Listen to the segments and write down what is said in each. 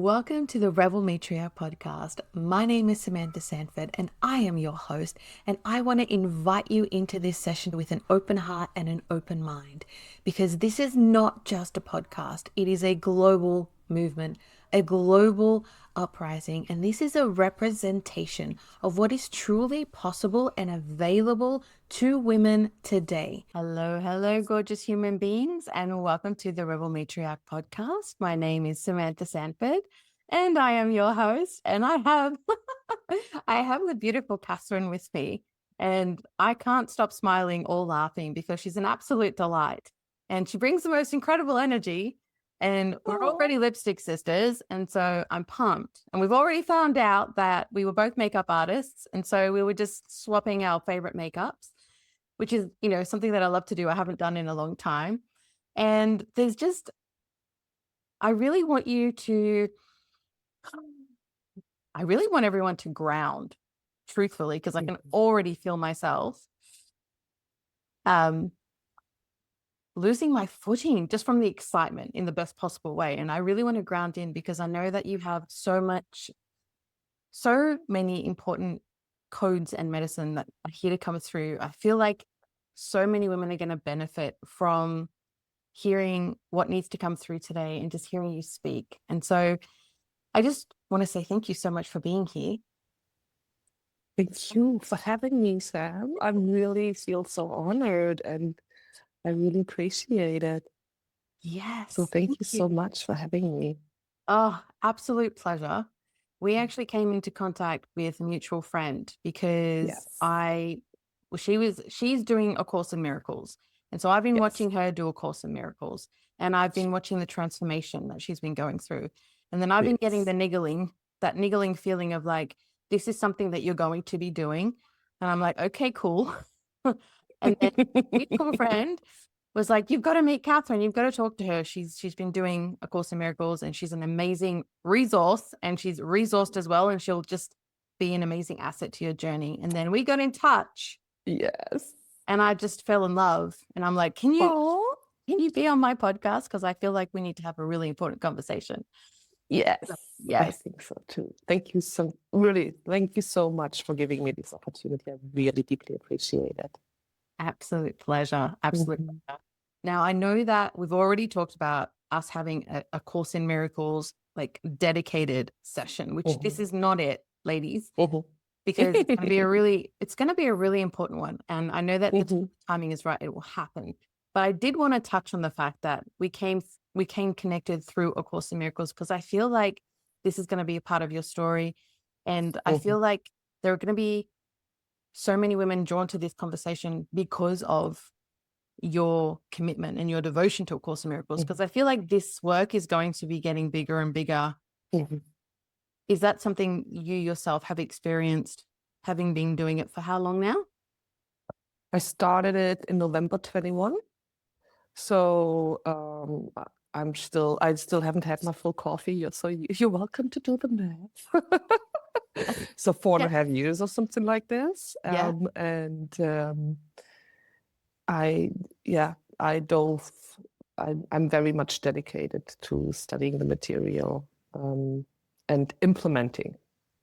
Welcome to the Rebel Matriarch Podcast. My name is Samantha Sanford and I am your host, and I want to invite you into this session with an open heart and an open mind, because this is not just a podcast. It is a global movement, a global uprising, and this is a representation of what is truly possible and available to women today. Hello, gorgeous human beings, and welcome to the Rebel Matriarch Podcast. My name is Samantha Sanford, and I am your host, and I have I have the beautiful Kathrin with me, and I can't stop smiling or laughing because she's an absolute delight, and she brings the most incredible energy. And we're already lipstick sisters, and so I'm pumped. And we've already found out that we were both makeup artists, and so we were just swapping our favorite makeups, which is, something that I love to do. I haven't done in a long time. And I really want everyone to ground, truthfully, because I can already feel myself losing my footing just from the excitement in the best possible way. And I really want to ground in because I know that you have so many important codes and medicine that are here to come through. I feel like so many women are going to benefit from hearing what needs to come through today and just hearing you speak. And so I just want to say thank you so much for being here. Thank you for having me, Sam. I really feel so honored and I really appreciate it. Yes. So thank you so much for having me. Oh, absolute pleasure. We actually came into contact with a mutual friend because she's doing A Course in Miracles. And so I've been watching her do A Course in Miracles, and I've been watching the transformation that she's been going through. And then I've been getting that niggling feeling of like, this is something that you're going to be doing. And I'm like, okay, cool. And then mutual friend was like, you've got to meet Kathrin. You've got to talk to her. She's been doing A Course in Miracles, and she's an amazing resource, and she's resourced as well. And she'll just be an amazing asset to your journey. And then we got in touch. Yes. And I just fell in love. And I'm like, can you be on my podcast? Because I feel like we need to have a really important conversation. Yes. Yes. I think so too. Thank you so much for giving me this opportunity. I really deeply appreciate it. Absolute pleasure. Pleasure. Now, I know that we've already talked about us having a Course in Miracles, like dedicated session, which this is not it, ladies, because it's going to be a really important one. And I know that the timing is right. It will happen. But I did want to touch on the fact that we came connected through A Course in Miracles, because I feel like this is going to be a part of your story. And I feel like there are going to be so many women drawn to this conversation because of your commitment and your devotion to A Course in Miracles, because I feel like this work is going to be getting bigger and bigger. Is that something you yourself have experienced, having been doing it for how long now? I started it in November 21. So I still haven't had my full coffee, so you're welcome to do the math. So 4.5 years or something like this. I'm very much dedicated to studying the material and implementing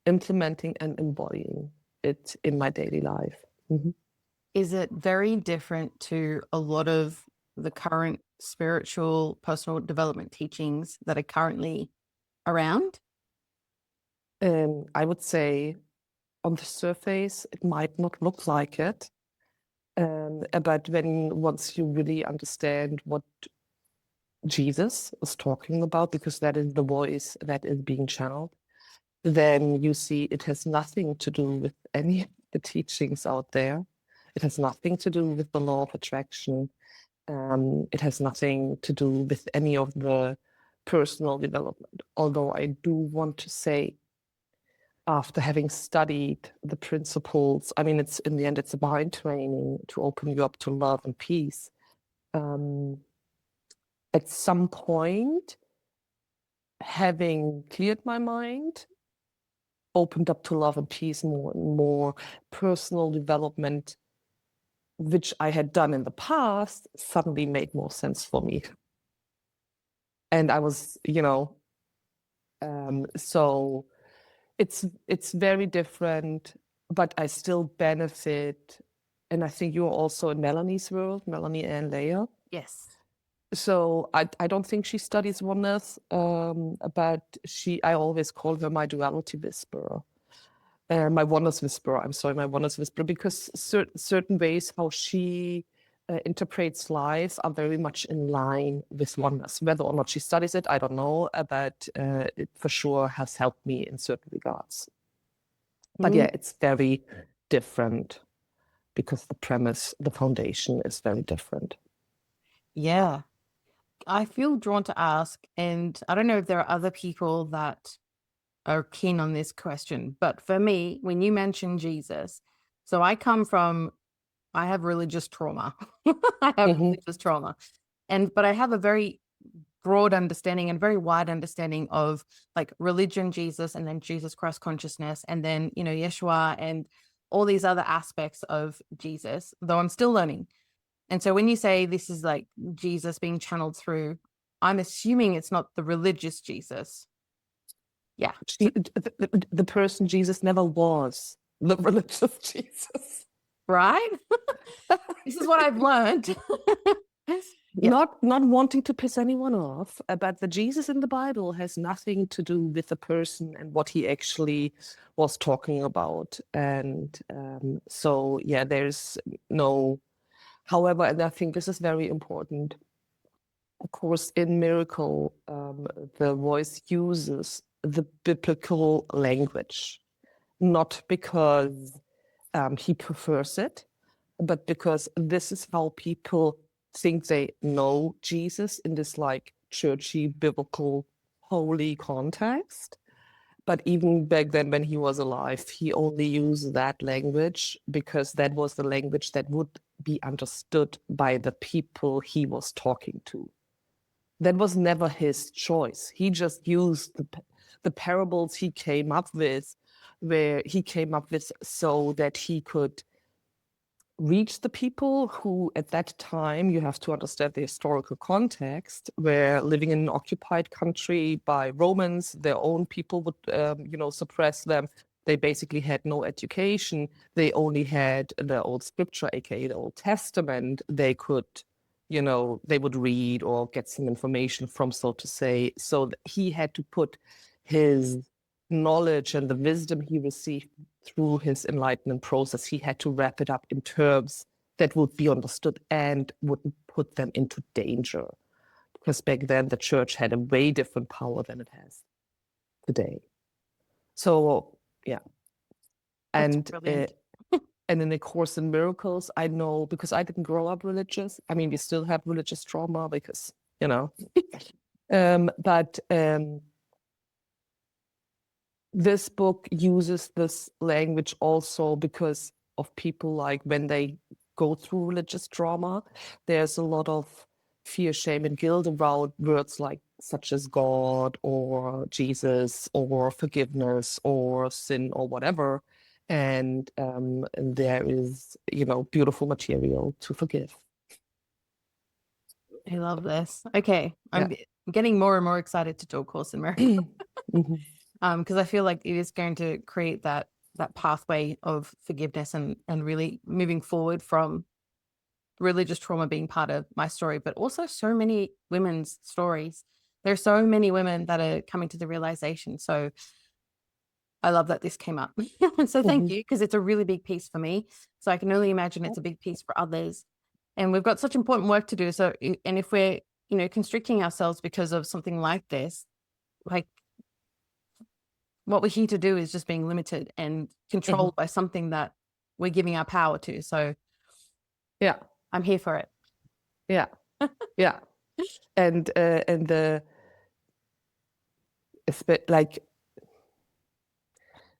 and embodying it in my daily life. Is it very different to a lot of the current spiritual personal development teachings that are currently around? I would say on the surface, it might not look like it. But once you really understand what Jesus is talking about, because that is the voice that is being channeled, then you see it has nothing to do with any of the teachings out there. It has nothing to do with the law of attraction. It has nothing to do with any of the personal development. Although I do want to say, after having studied the principles, I mean, it's in the end, it's a mind training to open you up to love and peace. At some point, having cleared my mind, opened up to love and peace more and more, personal development, which I had done in the past, suddenly made more sense for me. And I was, So it's very different, but I still benefit. And I think you're also in Melanie's world, Melanie and Leah. Yes. So I don't think she studies oneness, but I always call her my duality whisperer. My oneness whisperer, I'm sorry, my oneness whisperer, because certain ways how she interprets life are very much in line with oneness. Whether or not she studies it, I don't know, but it for sure has helped me in certain regards. But yeah, it's very different because the premise, the foundation is very different. Yeah. I feel drawn to ask, and I don't know if there are other people that are keen on this question, but for me, when you mention Jesus, so I have religious trauma. I have religious trauma. But I have a very broad understanding and very wide understanding of like religion, Jesus, and then Jesus Christ consciousness, and then, Yeshua and all these other aspects of Jesus, though I'm still learning. And so when you say this is like Jesus being channeled through, I'm assuming it's not the religious Jesus. Yeah. The person Jesus never was the religious Jesus. Right? This is what I've learned. Yeah. Not wanting to piss anyone off, but the Jesus in the Bible has nothing to do with the person and what he actually was talking about. And so, yeah, there's no, however, and I think this is very important. Of course, in Miracle, the voice uses the biblical language, not because he prefers it, but because this is how people think they know Jesus in this like churchy, biblical, holy context. But even back then, when he was alive, he only used that language because that was the language that would be understood by the people he was talking to. That was never his choice. He just used the parables he came up with, so that he could reach the people who at that time, you have to understand the historical context, were living in an occupied country by Romans. Their own people would suppress them. They basically had no education. They only had the old scripture, aka the Old Testament. They could they would read or get some information from, so to say. So he had to put his knowledge and the wisdom he received through his enlightenment process, he had to wrap it up in terms that would be understood and wouldn't put them into danger. Because back then the church had a way different power than it has today. So, yeah. And in A Course in Miracles, I know, because I didn't grow up religious. I mean, we still have religious trauma because, but this book uses this language also because of people, like when they go through religious trauma, there's a lot of fear, shame, and guilt around words like such as God or Jesus or forgiveness or sin or whatever. And there is, beautiful material to forgive. I love this. Okay. I'm getting more and more excited to do A Course in Miracles. Because I feel like it is going to create that pathway of forgiveness and really moving forward from religious trauma being part of my story, but also so many women's stories. There's so many women that are coming to the realization. So I love that this came up. So thank you, because it's a really big piece for me. So I can only imagine it's a big piece for others. And we've got such important work to do. So, and if we're, constricting ourselves because of something like this, like what we're here to do is just being limited and controlled by something that we're giving our power to. So yeah, I'm here for it. Yeah. Yeah. And it's like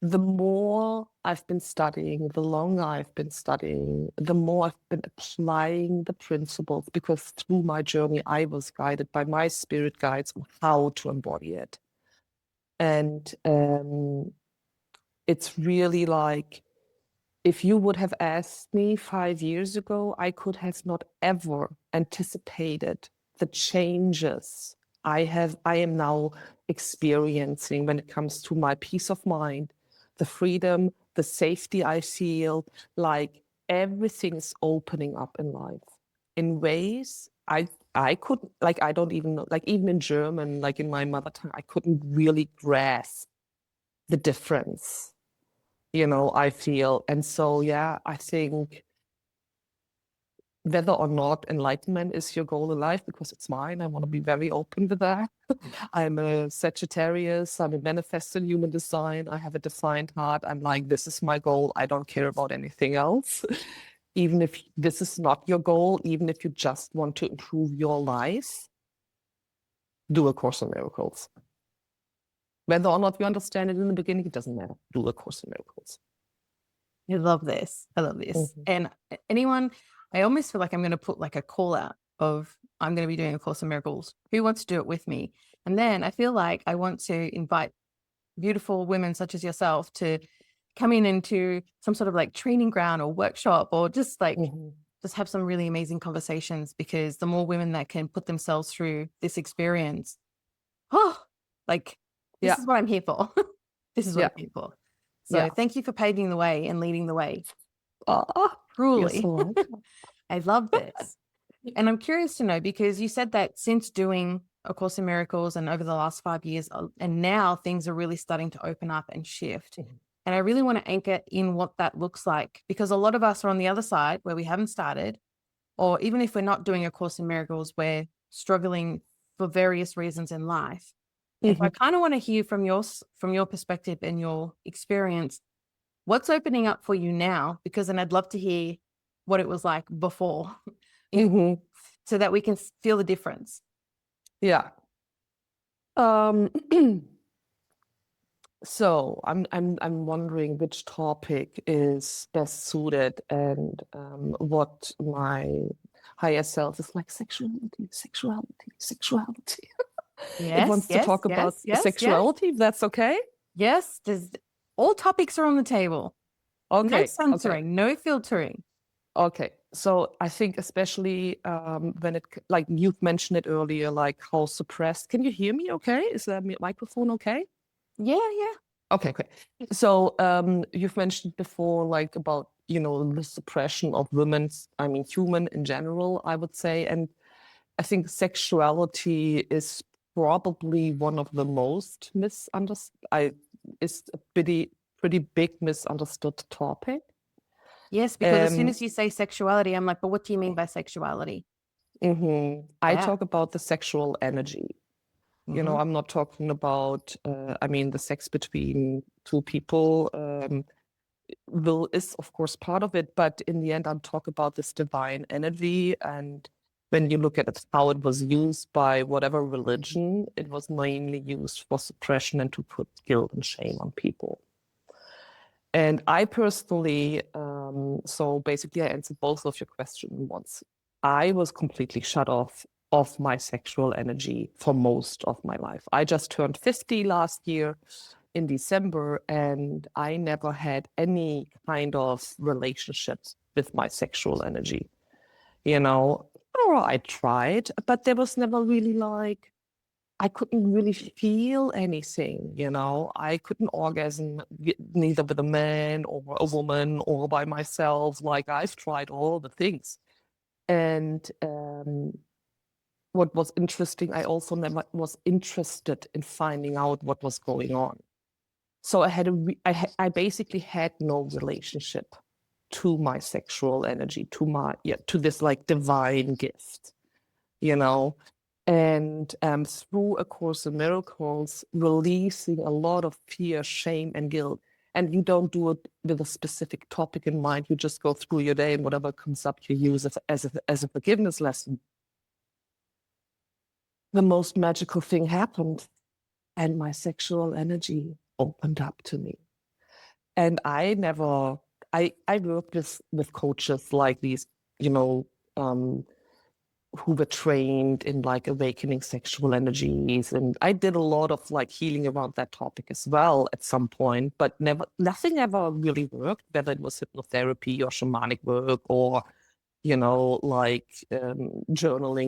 the more I've been studying, the longer I've been studying, the more I've been applying the principles, because through my journey, I was guided by my spirit guides on how to embody it. And it's really like, if you would have asked me 5 years ago, I could have not ever anticipated the changes I am now experiencing when it comes to my peace of mind, the freedom, the safety I feel, like everything is opening up in life in ways I couldn't, like, I don't even know, like, even in German, like in my mother tongue, I couldn't really grasp the difference, I feel. And so, yeah, I think whether or not enlightenment is your goal in life, because it's mine, I want to be very open with that. I'm a Sagittarius, I'm a manifesting human design, I have a defined heart. I'm like, this is my goal. I don't care about anything else. Even if this is not your goal, even if you just want to improve your life, do A Course in Miracles. Whether or not you understand it in the beginning, it doesn't matter. Do A Course in Miracles. I love this. I love this. And anyone, I almost feel like I'm going to put like a call out of, I'm going to be doing A Course in Miracles. Who wants to do it with me? And then I feel like I want to invite beautiful women such as yourself to come in into some sort of like training ground or workshop, or just like just have some really amazing conversations, because the more women that can put themselves through this experience, this is what I'm here for. This is what I'm here for. So thank you for paving the way and leading the way. Truly. So I love this. And I'm curious to know, because you said that since doing A Course in Miracles and over the last 5 years, and now things are really starting to open up and shift. And I really want to anchor in what that looks like, because a lot of us are on the other side where we haven't started, or even if we're not doing A Course in Miracles, we're struggling for various reasons in life. And so I kind of want to hear from your perspective and your experience, what's opening up for you now, because then I'd love to hear what it was like before, so that we can feel the difference. Yeah. So I'm wondering which topic is best suited, and what my higher self is like. Sexuality. Yes, it wants to talk about sexuality. If that's okay. Yes, all topics are on the table. Okay. No censoring, no filtering. Okay. So I think especially when it, like you've mentioned it earlier, like how suppressed. Can you hear me okay? Is the microphone okay? Yeah. Okay. So you've mentioned before, like, about, the suppression of women's, human in general, I would say. And I think sexuality is probably one of the most misunderstood, is a pretty big misunderstood topic. Yes, because as soon as you say sexuality, I'm like, but what do you mean by sexuality? I talk about the sexual energy. I'm not talking about, the sex between two people is of course part of it, but in the end, I'm talking about this divine energy. And when you look at it, how it was used by whatever religion, it was mainly used for suppression and to put guilt and shame on people. And I personally, so basically I answered both of your questions once. I was completely shut off of my sexual energy for most of my life. I just turned 50 last year in December, and I never had any kind of relationships with my sexual energy. Or I tried, but there was never really like, I couldn't really feel anything, I couldn't orgasm neither with a man or a woman or by myself. Like, I've tried all the things. And what was interesting, I also never was interested in finding out what was going on. So I basically had no relationship to my sexual energy, to this like divine gift, And through A Course in Miracles, releasing a lot of fear, shame, and guilt. And you don't do it with a specific topic in mind. You just go through your day, and whatever comes up, you use it as a forgiveness lesson. The most magical thing happened, and my sexual energy opened up to me. And I worked with coaches like these, who were trained in like awakening sexual energies. And I did a lot of like healing around that topic as well at some point, but nothing ever really worked, whether it was hypnotherapy or shamanic work or, journaling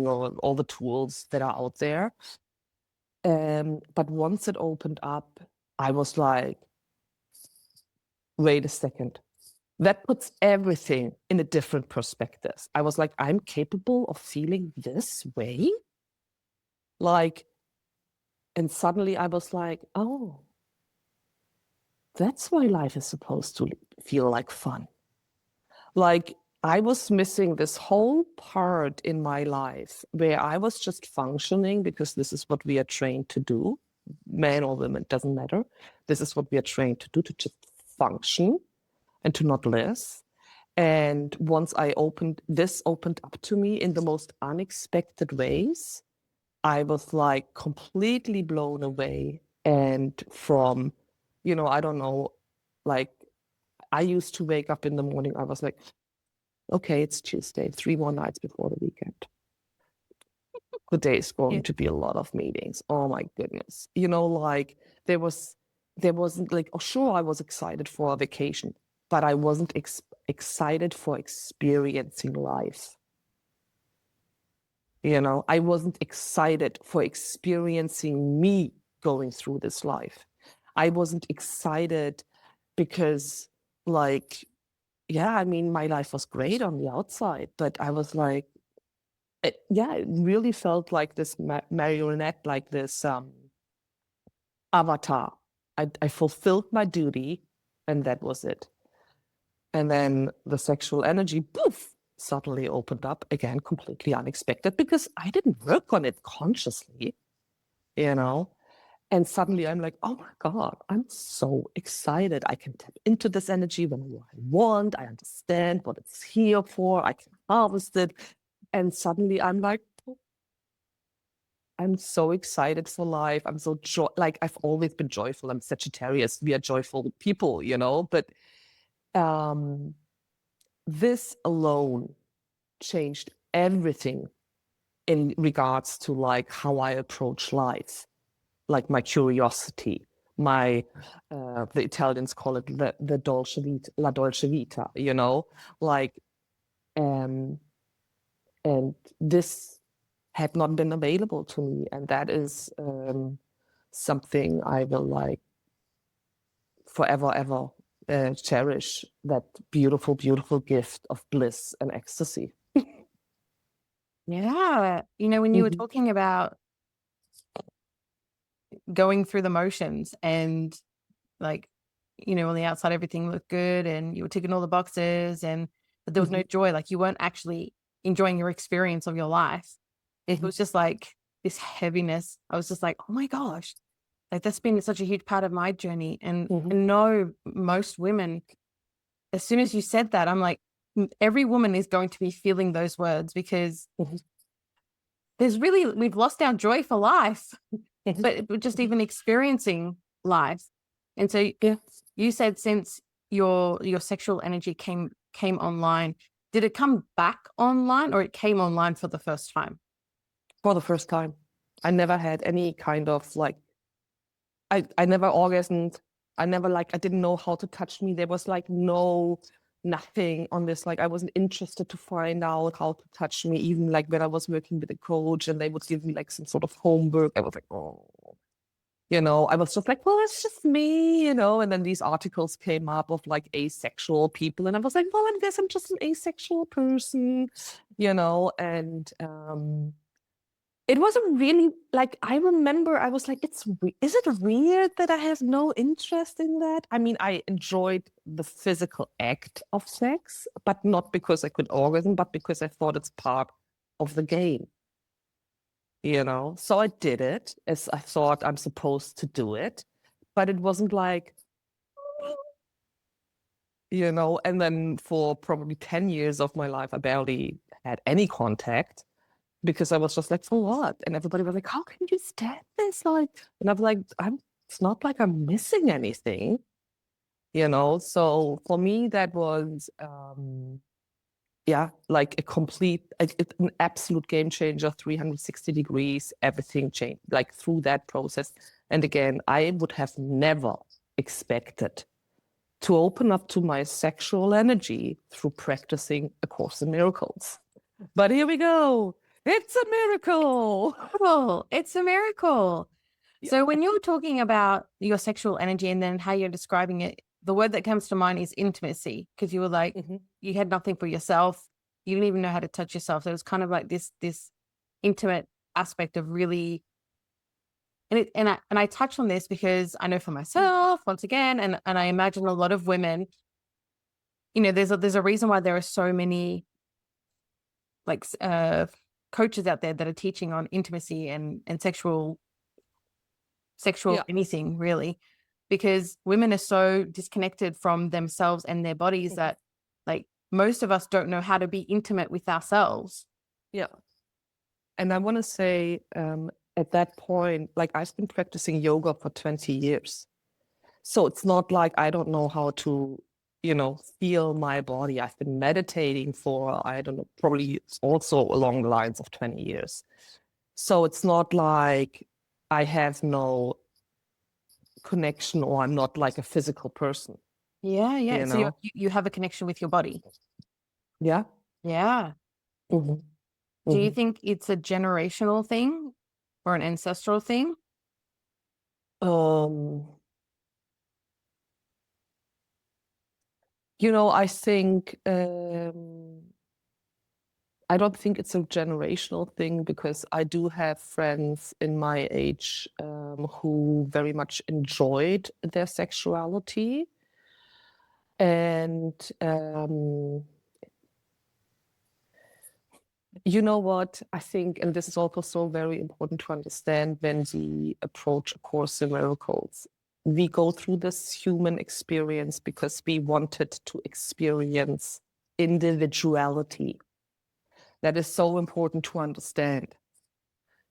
or all the tools that are out there. But once it opened up, I was like, wait a second. That puts everything in a different perspective. I was like, I'm capable of feeling this way? Like, and suddenly I was like, oh, that's why life is supposed to feel like fun. Like, I was missing this whole part in my life where I was just functioning because this is what we are trained to do. Man or woman, doesn't matter. This is what we are trained to do, to just function and to not live. And once this opened up to me in the most unexpected ways, I was like completely blown away. And from, I don't know, like I used to wake up in the morning, I was like, okay, it's Tuesday, 3 more nights before the weekend. The day is going to be a lot of meetings. Oh my goodness. Like there wasn't like, oh, sure, I was excited for a vacation, but I wasn't excited for experiencing life. I wasn't excited for experiencing me going through this life. I wasn't excited because, like, yeah, I mean, my life was great on the outside, but I was like, it really felt like this marionette, like this avatar. I fulfilled my duty, and that was it. And then the sexual energy, poof, suddenly opened up again, completely unexpected, because I didn't work on it consciously, And suddenly I'm like, oh my God, I'm so excited. I can tap into this energy whenever I want. I understand what it's here for. I can harvest it. And suddenly I'm like, I'm so excited for life. I'm so like I've always been joyful. I'm Sagittarius. We are joyful people, But this alone changed everything in regards to like how I approach life, like my curiosity, the Italians call it the dolce vita, la dolce vita, like, and this had not been available to me, and that is something I will like forever, ever cherish, that beautiful, beautiful gift of bliss and ecstasy. Yeah. When you were talking about going through the motions and like, on the outside, everything looked good and you were ticking all the boxes but there was no joy. Like you weren't actually enjoying your experience of your life. It was just like this heaviness. I was just like, oh my gosh, like that's been such a huge part of my journey. And I know most women, as soon as you said that, I'm like, every woman is going to be feeling those words because we've lost our joy for life, but we're just even experiencing life. And so you said since your sexual energy came online, did it come back online or it came online for the first time? For the first time. I never had any kind of like, I never orgasmed. I didn't know how to touch me. There was like nothing on this. Like I wasn't interested to find out how to touch me, even like when I was working with a coach and they would give me like some sort of homework. I was like, oh, I was just like, well, it's just me, and then these articles came up of like asexual people. And I was like, well, I guess I'm just an asexual person, and it wasn't really like, I remember I was like, is it weird that I have no interest in that? I mean, I enjoyed the physical act of sex, but not because I could orgasm, but because I thought it's part of the game. So I did it as I thought I'm supposed to do it, but it wasn't like, and then for probably 10 years of my life, I barely had any contact because I was just like, for what? And everybody was like, how can you stand this? Like, and I'm like, it's not like I'm missing anything, So for me, that was, like an absolute game changer, 360 degrees, everything changed, like through that process. And again, I would have never expected to open up to my sexual energy through practicing A Course in Miracles. But here we go. It's a miracle. Oh, it's a miracle. So when you're talking about your sexual energy and then how you're describing it, the word that comes to mind is intimacy, because you were like, you had nothing for yourself. You didn't even know how to touch yourself. So it was kind of like this intimate aspect of really, and I touch on this because I know for myself, once again, and I imagine a lot of women, there's a reason why there are so many like coaches out there that are teaching on intimacy and sexual Yeah. anything really, because women are so disconnected from themselves and their bodies that like most of us don't know how to be intimate with ourselves. Yeah. And I want to say at that point, like I've been practicing yoga for 20 years. So it's not like I don't know how to, feel my body. I've been meditating for, I don't know, probably also along the lines of 20 years. So it's not like I have no connection or I'm not like a physical person. Yeah. So know? you have a connection with your body. Yeah. Yeah. Mm-hmm. Do you think it's a generational thing or an ancestral thing? I think I don't think it's a generational thing, because I do have friends in my age who very much enjoyed their sexuality. And you know what? I think, and this is also so very important to understand when we approach A Course in Miracles, we go through this human experience because we wanted to experience individuality. That is so important to understand.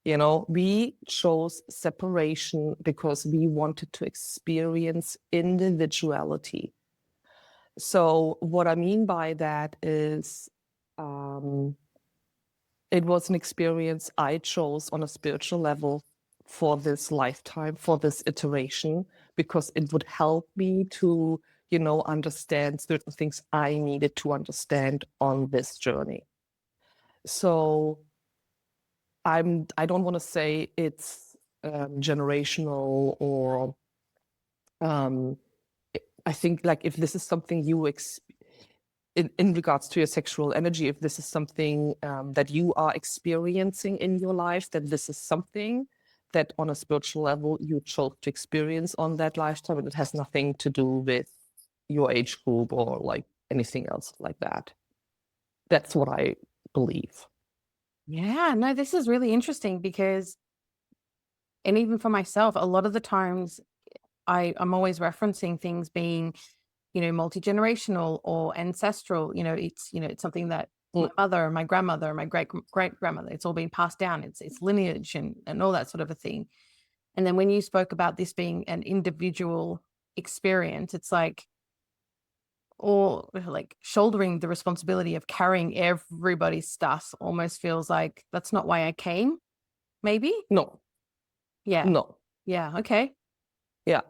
We chose separation because we wanted to experience individuality. So what I mean by that is it was an experience I chose on a spiritual level for this lifetime, for this iteration, because it would help me to, understand certain things I needed to understand on this journey. So I don't want to say it's generational or I think like if this is something you in regards to your sexual energy, if this is something that you are experiencing in your life, then this is something that on a spiritual level you chose to experience on that lifetime, and it has nothing to do with your age group or like anything else like that. That's what I believe. Yeah, no, this is really interesting because, and even for myself, a lot of the times I'm always referencing things being, multi-generational or ancestral. It's something that my mother, my grandmother, my great grandmother, it's all been passed down. It's lineage and all that sort of a thing. And then when you spoke about this being an individual experience, it's like, or like shouldering the responsibility of carrying everybody's stuff almost feels like that's not why I came, maybe? No. Yeah. No. Yeah. Okay. Yeah.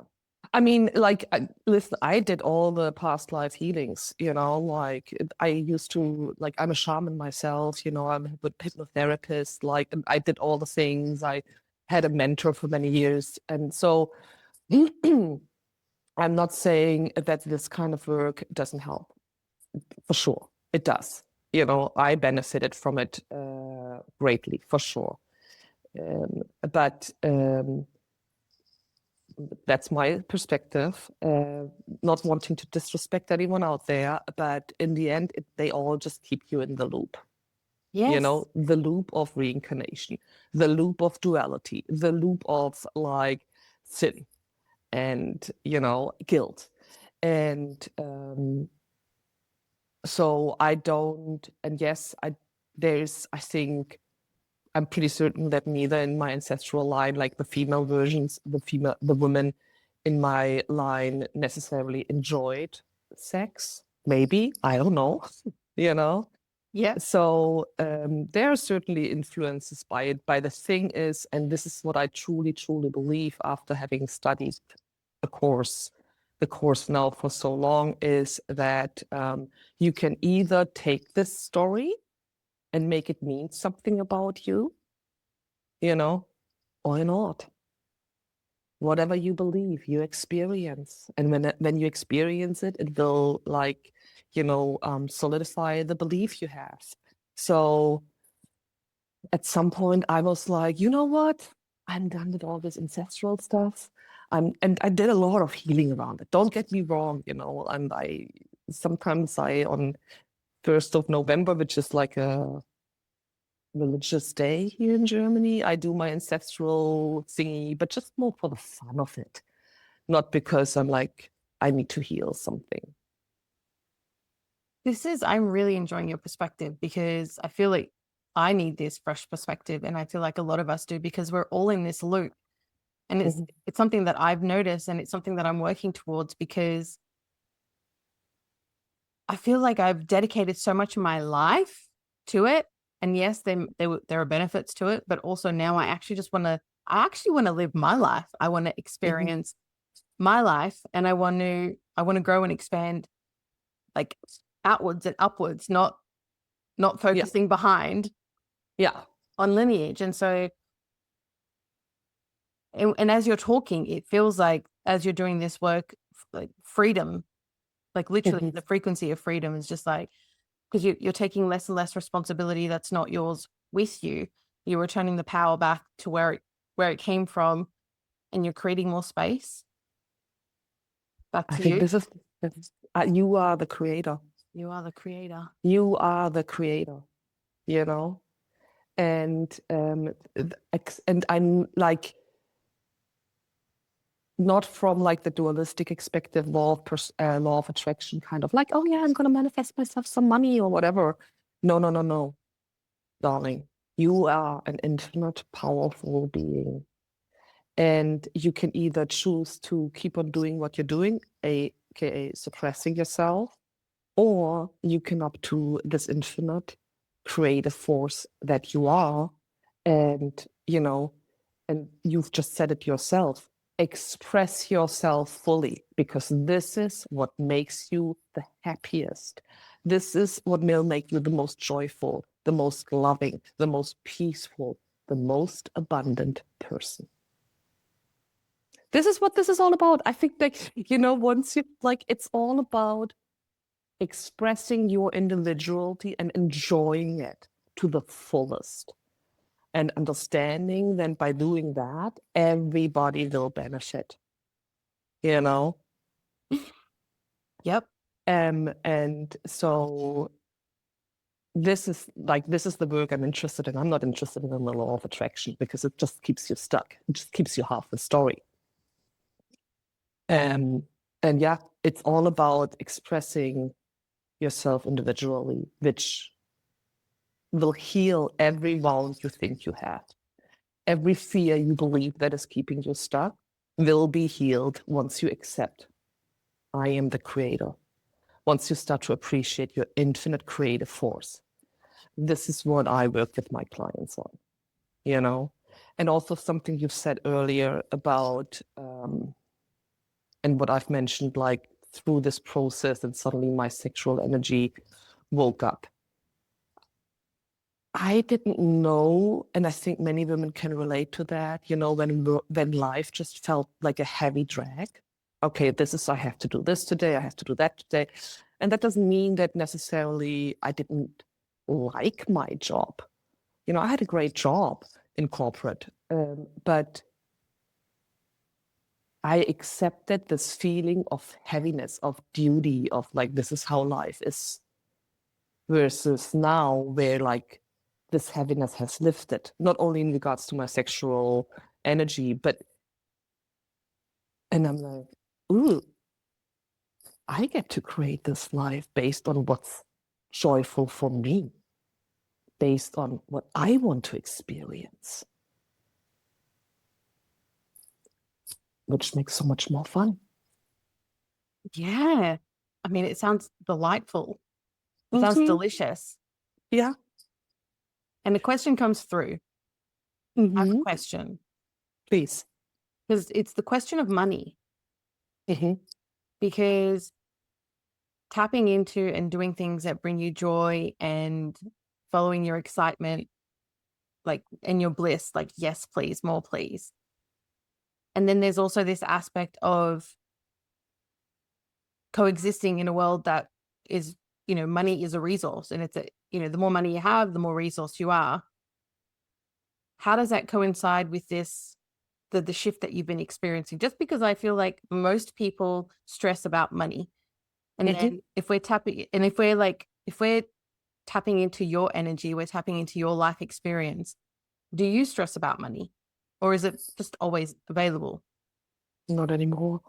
I mean, like, listen, I did all the past life healings, like I used to, like, I'm a shaman myself, I'm a hypnotherapist, like, and I did all the things. I had a mentor for many years. And so I'm not saying that this kind of work doesn't help. For sure. It does. I benefited from it greatly, for sure. But that's my perspective, not wanting to disrespect anyone out there, but in the end, they all just keep you in the loop. Yes. The loop of reincarnation, the loop of duality, the loop of like sin and, guilt. And so I don't, and yes, I think, I'm pretty certain that neither in my ancestral line, like the female versions, the women in my line necessarily enjoyed sex. Maybe, I don't know, Yeah. So there are certainly influences by it. But the thing is, and this is what I truly, truly believe after having studied the course now for so long, is that you can either take this story and make it mean something about you, or not. Whatever you believe, you experience. And when you experience it, it will like, solidify the belief you have. So at some point I was like, you know what? I'm done with all this ancestral stuff. And I did a lot of healing around it. Don't get me wrong, and sometimes on 1st of November, which is like a religious day here in Germany, I do my ancestral thingy, but just more for the fun of it. Not because I'm like, I need to heal something. I'm really enjoying your perspective, because I feel like I need this fresh perspective, and I feel like a lot of us do, because we're all in this loop. And it's something that I've noticed, and it's something that I'm working towards, because I feel like I've dedicated so much of my life to it. And yes, there are benefits to it, but also now I actually want to live my life. I want to experience my life, and I want to grow and expand, like outwards and upwards, not focusing behind on lineage. And so, and as you're talking, it feels like, as you're doing this work, like freedom, like literally the frequency of freedom is just like, because you're taking less and less responsibility that's not yours with you. You're returning the power back to where it came from, and you're creating more space back to you. This is you are the creator. You are the creator. You are the creator, and I'm like, not from like the dualistic expected law of attraction, kind of like, oh yeah, I'm gonna manifest myself some money or whatever. No, darling. You are an infinite, powerful being. And you can either choose to keep on doing what you're doing, aka suppressing yourself, or you can up to this infinite creative force that you are. And, and you've just said it yourself, express yourself fully, because this is what makes you the happiest. This is what will make you the most joyful, the most loving, the most peaceful, the most abundant person. This is what this is all about. I think that, once you like, it's all about expressing your individuality and enjoying it to the fullest, and understanding then by doing that, everybody will benefit, Yep. And so this is the work I'm interested in. I'm not interested in the law of attraction, because it just keeps you stuck. It just keeps you half the story. And yeah, it's all about expressing yourself individually, which will heal every wound you think you have. Every fear you believe that is keeping you stuck will be healed once you accept, I am the creator. Once you start to appreciate your infinite creative force. This is what I work with my clients on, And also something you've said earlier about, and what I've mentioned, like through this process, and suddenly my sexual energy woke up. I didn't know, and I think many women can relate to that, when life just felt like a heavy drag. Okay, I have to do this today, I have to do that today. And that doesn't mean that necessarily I didn't like my job. I had a great job in corporate, but I accepted this feeling of heaviness, of duty, of like, this is how life is. Versus now, where like this heaviness has lifted, not only in regards to my sexual energy, and I'm like, ooh, I get to create this life based on what's joyful for me, based on what I want to experience, which makes so much more fun. Yeah. I mean, it sounds delightful. It sounds delicious. Yeah. And the question comes through. I have a question. Please. Because it's the question of money. Because tapping into and doing things that bring you joy and following your excitement, like, and your bliss, like, yes, please, more, please. And then there's also this aspect of coexisting in a world that is, money is a resource, and it's the more money you have, the more resource you are. How does that coincide with this, the shift that you've been experiencing? Just because I feel like most people stress about money. And then if we're tapping into your energy, we're tapping into your life experience. Do you stress about money, or is it just always available? Not anymore.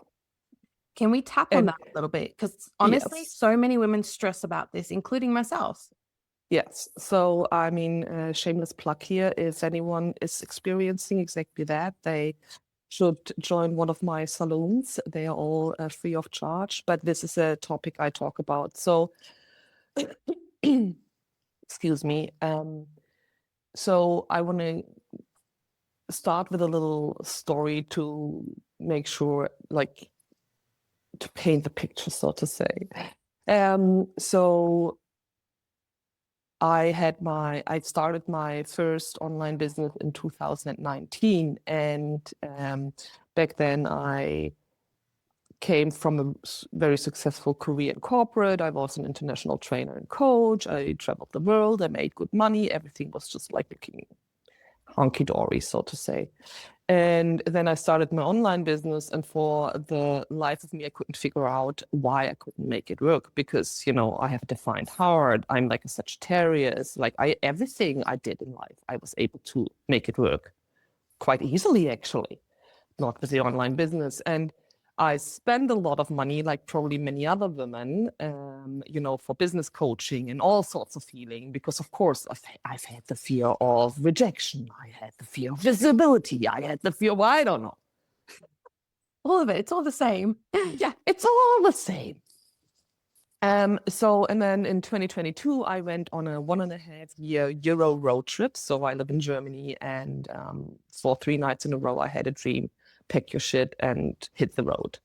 Can we tap on that a little bit? Because honestly, so many women stress about this, including myself. Yes. So, I mean, shameless plug here. If anyone is experiencing exactly that, they should join one of my salons. They are all free of charge, but this is a topic I talk about. So, excuse me. So I want to start with a little story to make sure, like, to paint the picture, so to say. So I started my first online business in 2019, and back then I came from a very successful career in corporate. I was an international trainer and coach. I traveled the world. I made good money. Everything was just like looking honky-dory, so to say. And then I started my online business, and for the life of me, I couldn't figure out why I couldn't make it work, because, I have a defined heart. I'm like a Sagittarius. Like everything I did in life, I was able to make it work quite easily, actually, not with the online business. And I spend a lot of money, like probably many other women, for business coaching and all sorts of healing, because of course I've had the fear of rejection. I had the fear of visibility. I had the fear of, I don't know. All of it. It's all the same. Yeah, it's all the same. And then in 2022, I went on a 1.5-year Euro road trip. So I live in Germany, and for 3 nights in a row, I had a dream: pack your shit and hit the road.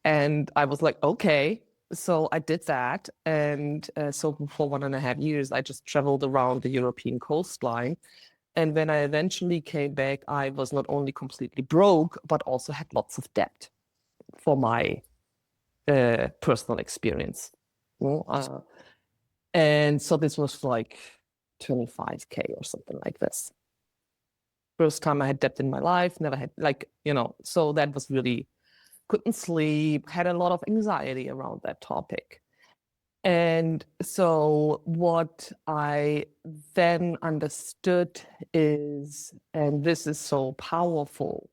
And I was like, okay. So I did that. And so for 1.5 years, I just traveled around the European coastline. And when I eventually came back, I was not only completely broke, but also had lots of debt for my personal experience. And so this was like 25K or something like this. First time I had debt in my life, never had, so that was really, couldn't sleep, had a lot of anxiety around that topic. And so what I then understood is, and this is so powerful,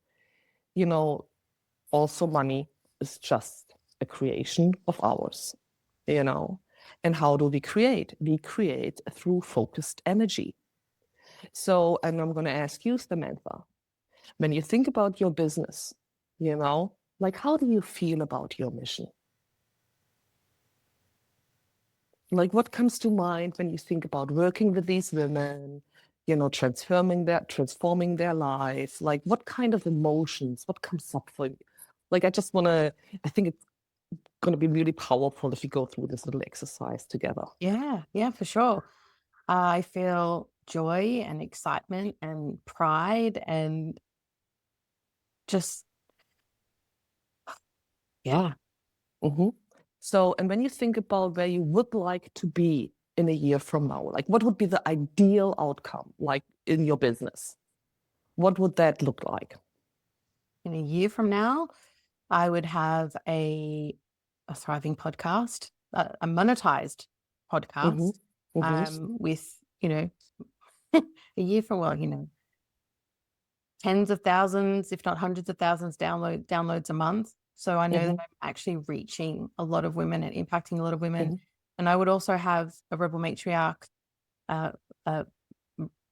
also money is just a creation of ours, And how do we create? We create through focused energy. So, and I'm going to ask you, Samantha, when you think about your business, like, how do you feel about your mission? Like, what comes to mind when you think about working with these women, transforming their life? Like, what kind of emotions, what comes up for you? Like, I think it's going to be really powerful if we go through this little exercise together. Yeah, for sure. I feel joy and excitement and pride and just, yeah. Mm-hmm. So, and when you think about where you would like to be in a year from now, like, what would be the ideal outcome, like, in your business? What would that look like? In a year from now, I would have a thriving podcast, a monetized podcast, with, a year from, tens of thousands, if not hundreds of thousands downloads a month. So I know that I'm actually reaching a lot of women and impacting a lot of women. And I would also have a Rebel Matriarch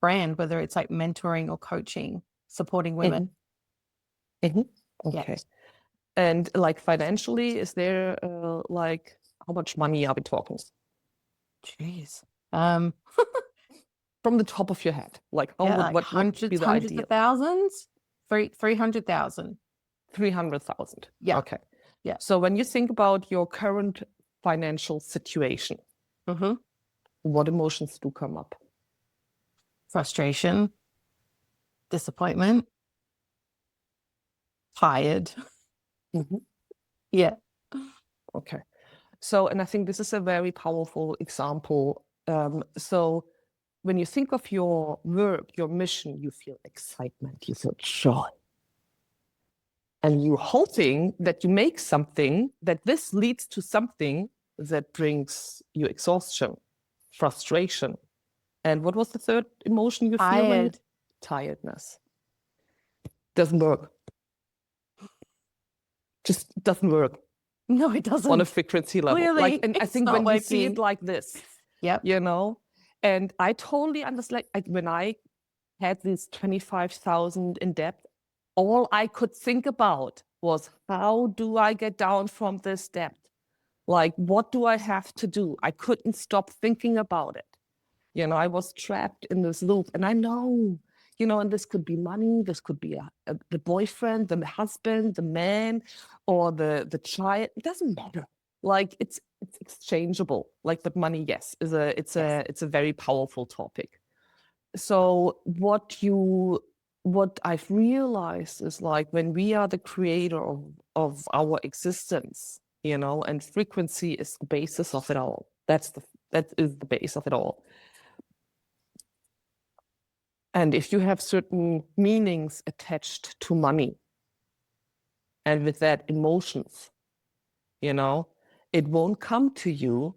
brand, whether it's like mentoring or coaching, supporting women. Okay. Yes. And like financially, is there like, how much money are we talking? Jeez. From the top of your head, like, what would be the hundreds ideal? of thousands, 300,000. 300,000. Yeah. Okay. Yeah. So when you think about your current financial situation, what emotions do come up? Frustration, disappointment, tired. Mhm. Yeah. Okay. So, and I think this is a very powerful example. So when you think of your work, your mission, you feel excitement, you feel joy. And you're hoping that you make something, that this leads to something that brings you exhaustion, frustration. And what was the third emotion you feel when you... Tired. Tiredness. Doesn't work. Just doesn't work No, it doesn't. on a frequency level. Clearly, Like, and I it's think not when you see working. it like this, Yep. you know, and I totally understand. Like, when I had this 25,000 in debt, all I could think about was, how do I get down from this debt? Like, what do I have to do? I couldn't stop thinking about it. You know, I was trapped in this loop. And I know, you know, and this could be money, this could be the boyfriend, the husband, the man, or the child. It doesn't matter. Like, it's exchangeable. Like, but money, yes, it's a very powerful topic. So what I've realized is, like, when we are the creator of our existence, you know, and frequency is the basis of it all. That is the base of it all. And if you have certain meanings attached to money, and with that emotions, you know, it won't come to you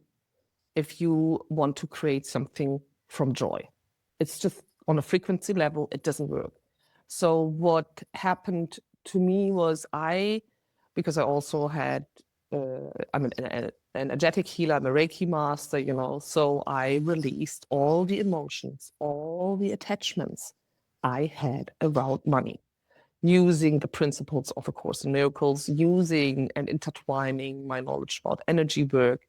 if you want to create something from joy. It's just on a frequency level, it doesn't work. So what happened to me was because I also had, I'm an energetic healer, I'm a Reiki master, you know, so I released all the emotions, all the attachments I had around money, using the principles of A Course in Miracles, using and intertwining my knowledge about energy work.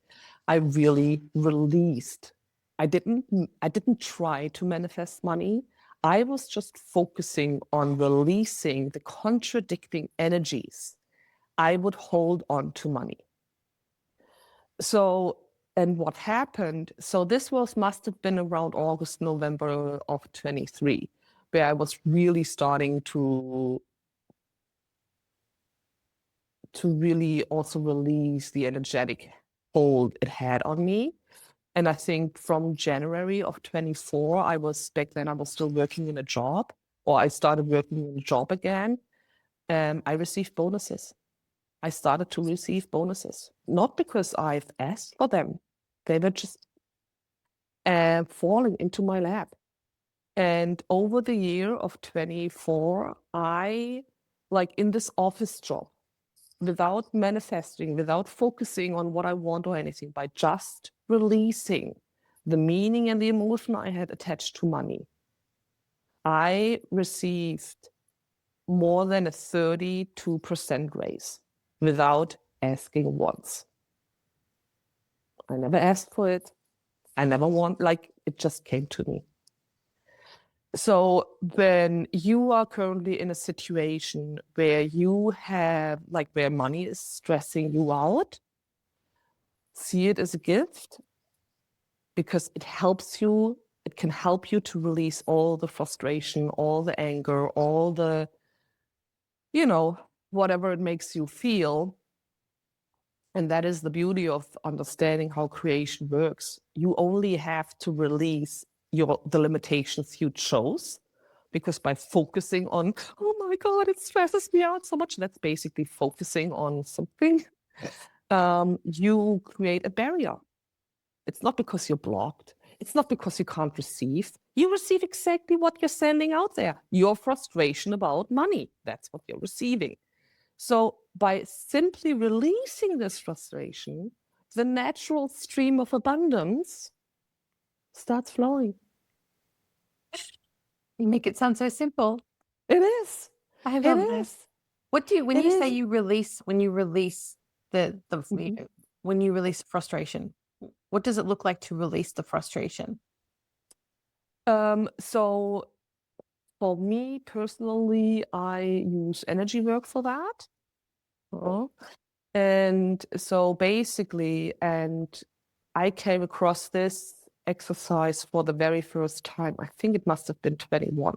I really released. I didn't try to manifest money. I was just focusing on releasing the contradicting energies I would hold on to money. So, and what happened, so this must have been around August, November of 23, where I was really starting to really also release the energetic hold it had on me. And I think from January of 24, back then I was still working in a job, or I started working in a job again. I received bonuses. I started to receive bonuses, not because I've asked for them. They were just falling into my lap. And over the year of 24, like in this office job, without manifesting, without focusing on what I want or anything, by just releasing the meaning and the emotion I had attached to money, I received more than a 32% raise without asking once. I never asked for it. I never it just came to me. So when you are currently in a situation where you have, like, where money is stressing you out, see it as a gift, because it can help you to release all the frustration, all the anger, all the, you know, whatever it makes you feel. And that is the beauty of understanding how creation works. You only have to release the limitations you chose, because by focusing on, oh my God, it stresses me out so much, that's basically focusing on something, you create a barrier. It's not because you're blocked. It's not because you can't receive. You receive exactly what you're sending out there. Your frustration about money, that's what you're receiving. So by simply releasing this frustration, the natural stream of abundance starts flowing. You make it sound so simple. It is. I love this. What do you, when It you is. say you release, when you release Mhm. when you release frustration, what does it look like to release the frustration? So for me personally, I use energy work for that. And so basically, and I came across this exercise for the very first time. I think it must have been 21.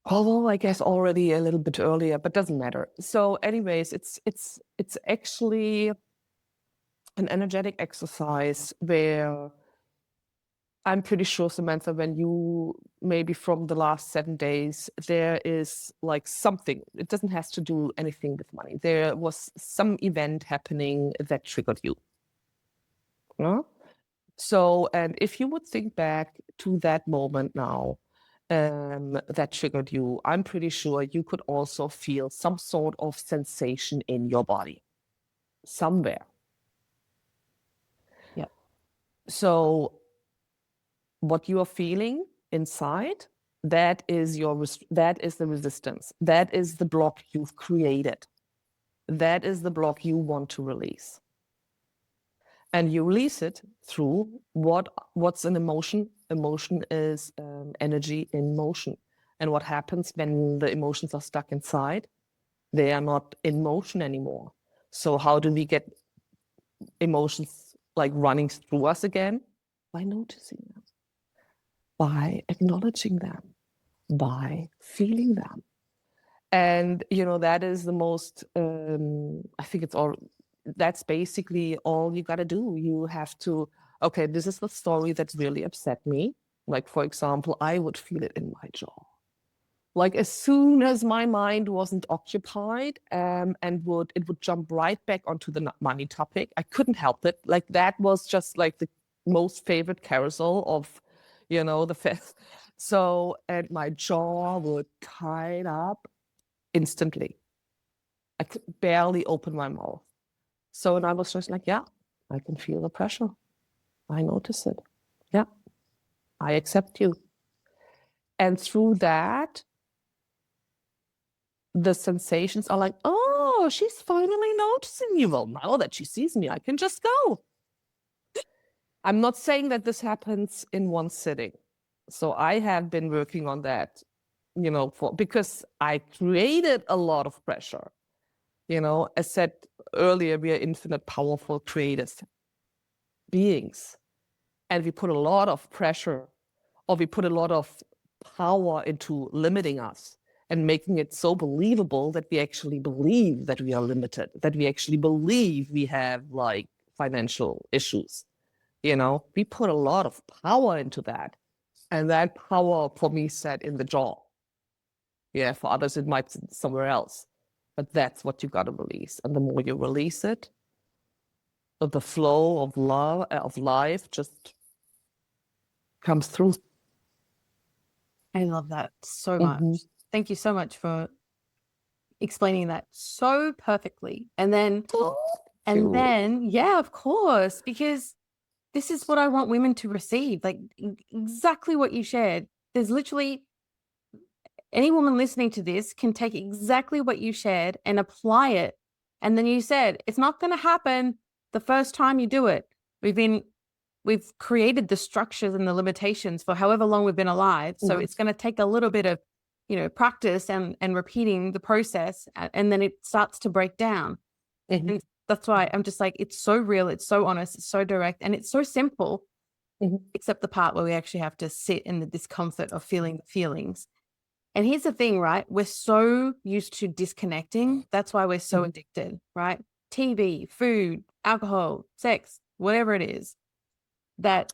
Although I guess already a little bit earlier, but doesn't matter. So anyways, it's actually an energetic exercise where I'm pretty sure, Samantha, when you maybe from the last 7 days, there is like something, it doesn't have to do anything with money. There was some event happening that triggered you. No? So, and if you would think back to that moment now, that triggered you, I'm pretty sure you could also feel some sort of sensation in your body somewhere. Yeah. So what you are feeling inside, that is the resistance. That is the block you've created. That is the block you want to release. And you release it through what's an emotion. Emotion is energy in motion. And what happens when the emotions are stuck inside? They are not in motion anymore. So how do we get emotions like running through us again? By noticing them, by acknowledging them, by feeling them. And, that is the most, I think that's basically all you got to do. You have to, okay, this is the story that really upset me. Like, for example, I would feel it in my jaw. Like as soon as my mind wasn't occupied, and it would jump right back onto the money topic. I couldn't help it. Like that was just like the most favorite carousel of, the fifth. So, and my jaw would tighten up instantly. I could barely open my mouth. So, and I was just like, yeah, I can feel the pressure. I notice it. Yeah, I accept you. And through that, the sensations are like, oh, she's finally noticing me. Well, now that she sees me, I can just go. I'm not saying that this happens in one sitting. So I have been working on that, because I created a lot of pressure. As said earlier, we are infinite, powerful, creators beings. And we put a lot of pressure, or we put a lot of power into limiting us and making it so believable that we actually believe that we are limited, that we actually believe we have like financial issues. We put a lot of power into that. And that power for me sat in the jaw. Yeah, for others, it might sit somewhere else. But that's what you got to release. And the more you release it, the flow of love, of life just comes through. I love that so much. Thank you so much for explaining that so perfectly. And then, yeah, of course, because this is what I want women to receive. Like exactly what you shared. There's literally any woman listening to this can take exactly what you shared and apply it. And then you said, it's not going to happen the first time you do it. We've created the structures and the limitations for however long we've been alive. So it's going to take a little bit of, practice and repeating the process. And then it starts to break down. And that's why I'm just like, it's so real. It's so honest. It's so direct. And it's so simple, except the part where we actually have to sit in the discomfort of feeling the feelings. And here's the thing, right? We're so used to disconnecting. That's why we're so addicted, right? TV, food, alcohol, sex, whatever it is, that,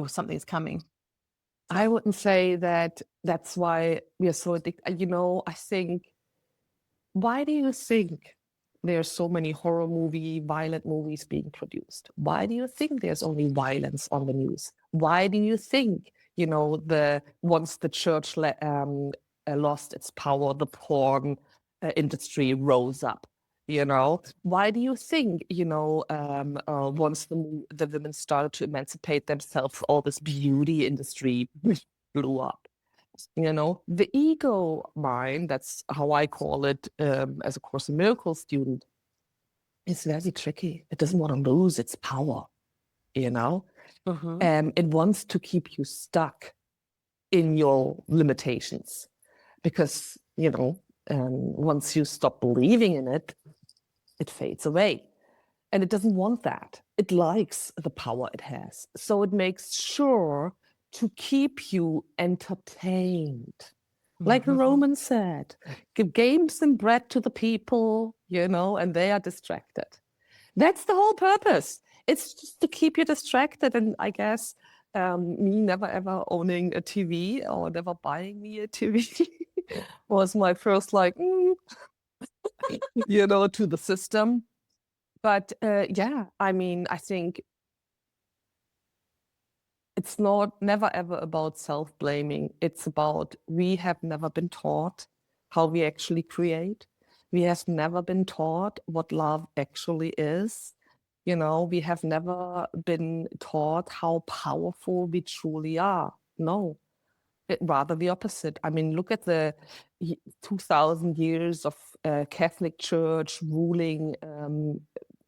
something's coming. I wouldn't say that that's why we are so addicted. I think, why do you think there are so many horror violent movies being produced? Why do you think there's only violence on the news? Why do you think, once the church lost its power, the porn industry rose up? Why do you think, once the women started to emancipate themselves, all this beauty industry blew up? The ego mind, that's how I call it as a Course in Miracles student, is very tricky. It doesn't want to lose its power, It wants to keep you stuck in your limitations because, once you stop believing in it, it fades away. And it doesn't want that. It likes the power it has. So it makes sure to keep you entertained Like the Mhm. Romans said, give games and bread to the people, and they are distracted. That's the whole purpose. It's just to keep you distracted. And I guess me never ever owning a TV or never buying me a TV was my first to the system. But yeah, I mean, I think it's never ever about self-blaming. It's about we have never been taught how we actually create. We have never been taught what love actually is. We have never been taught how powerful we truly are. No, rather the opposite. I mean, look at the 2000 years of Catholic Church ruling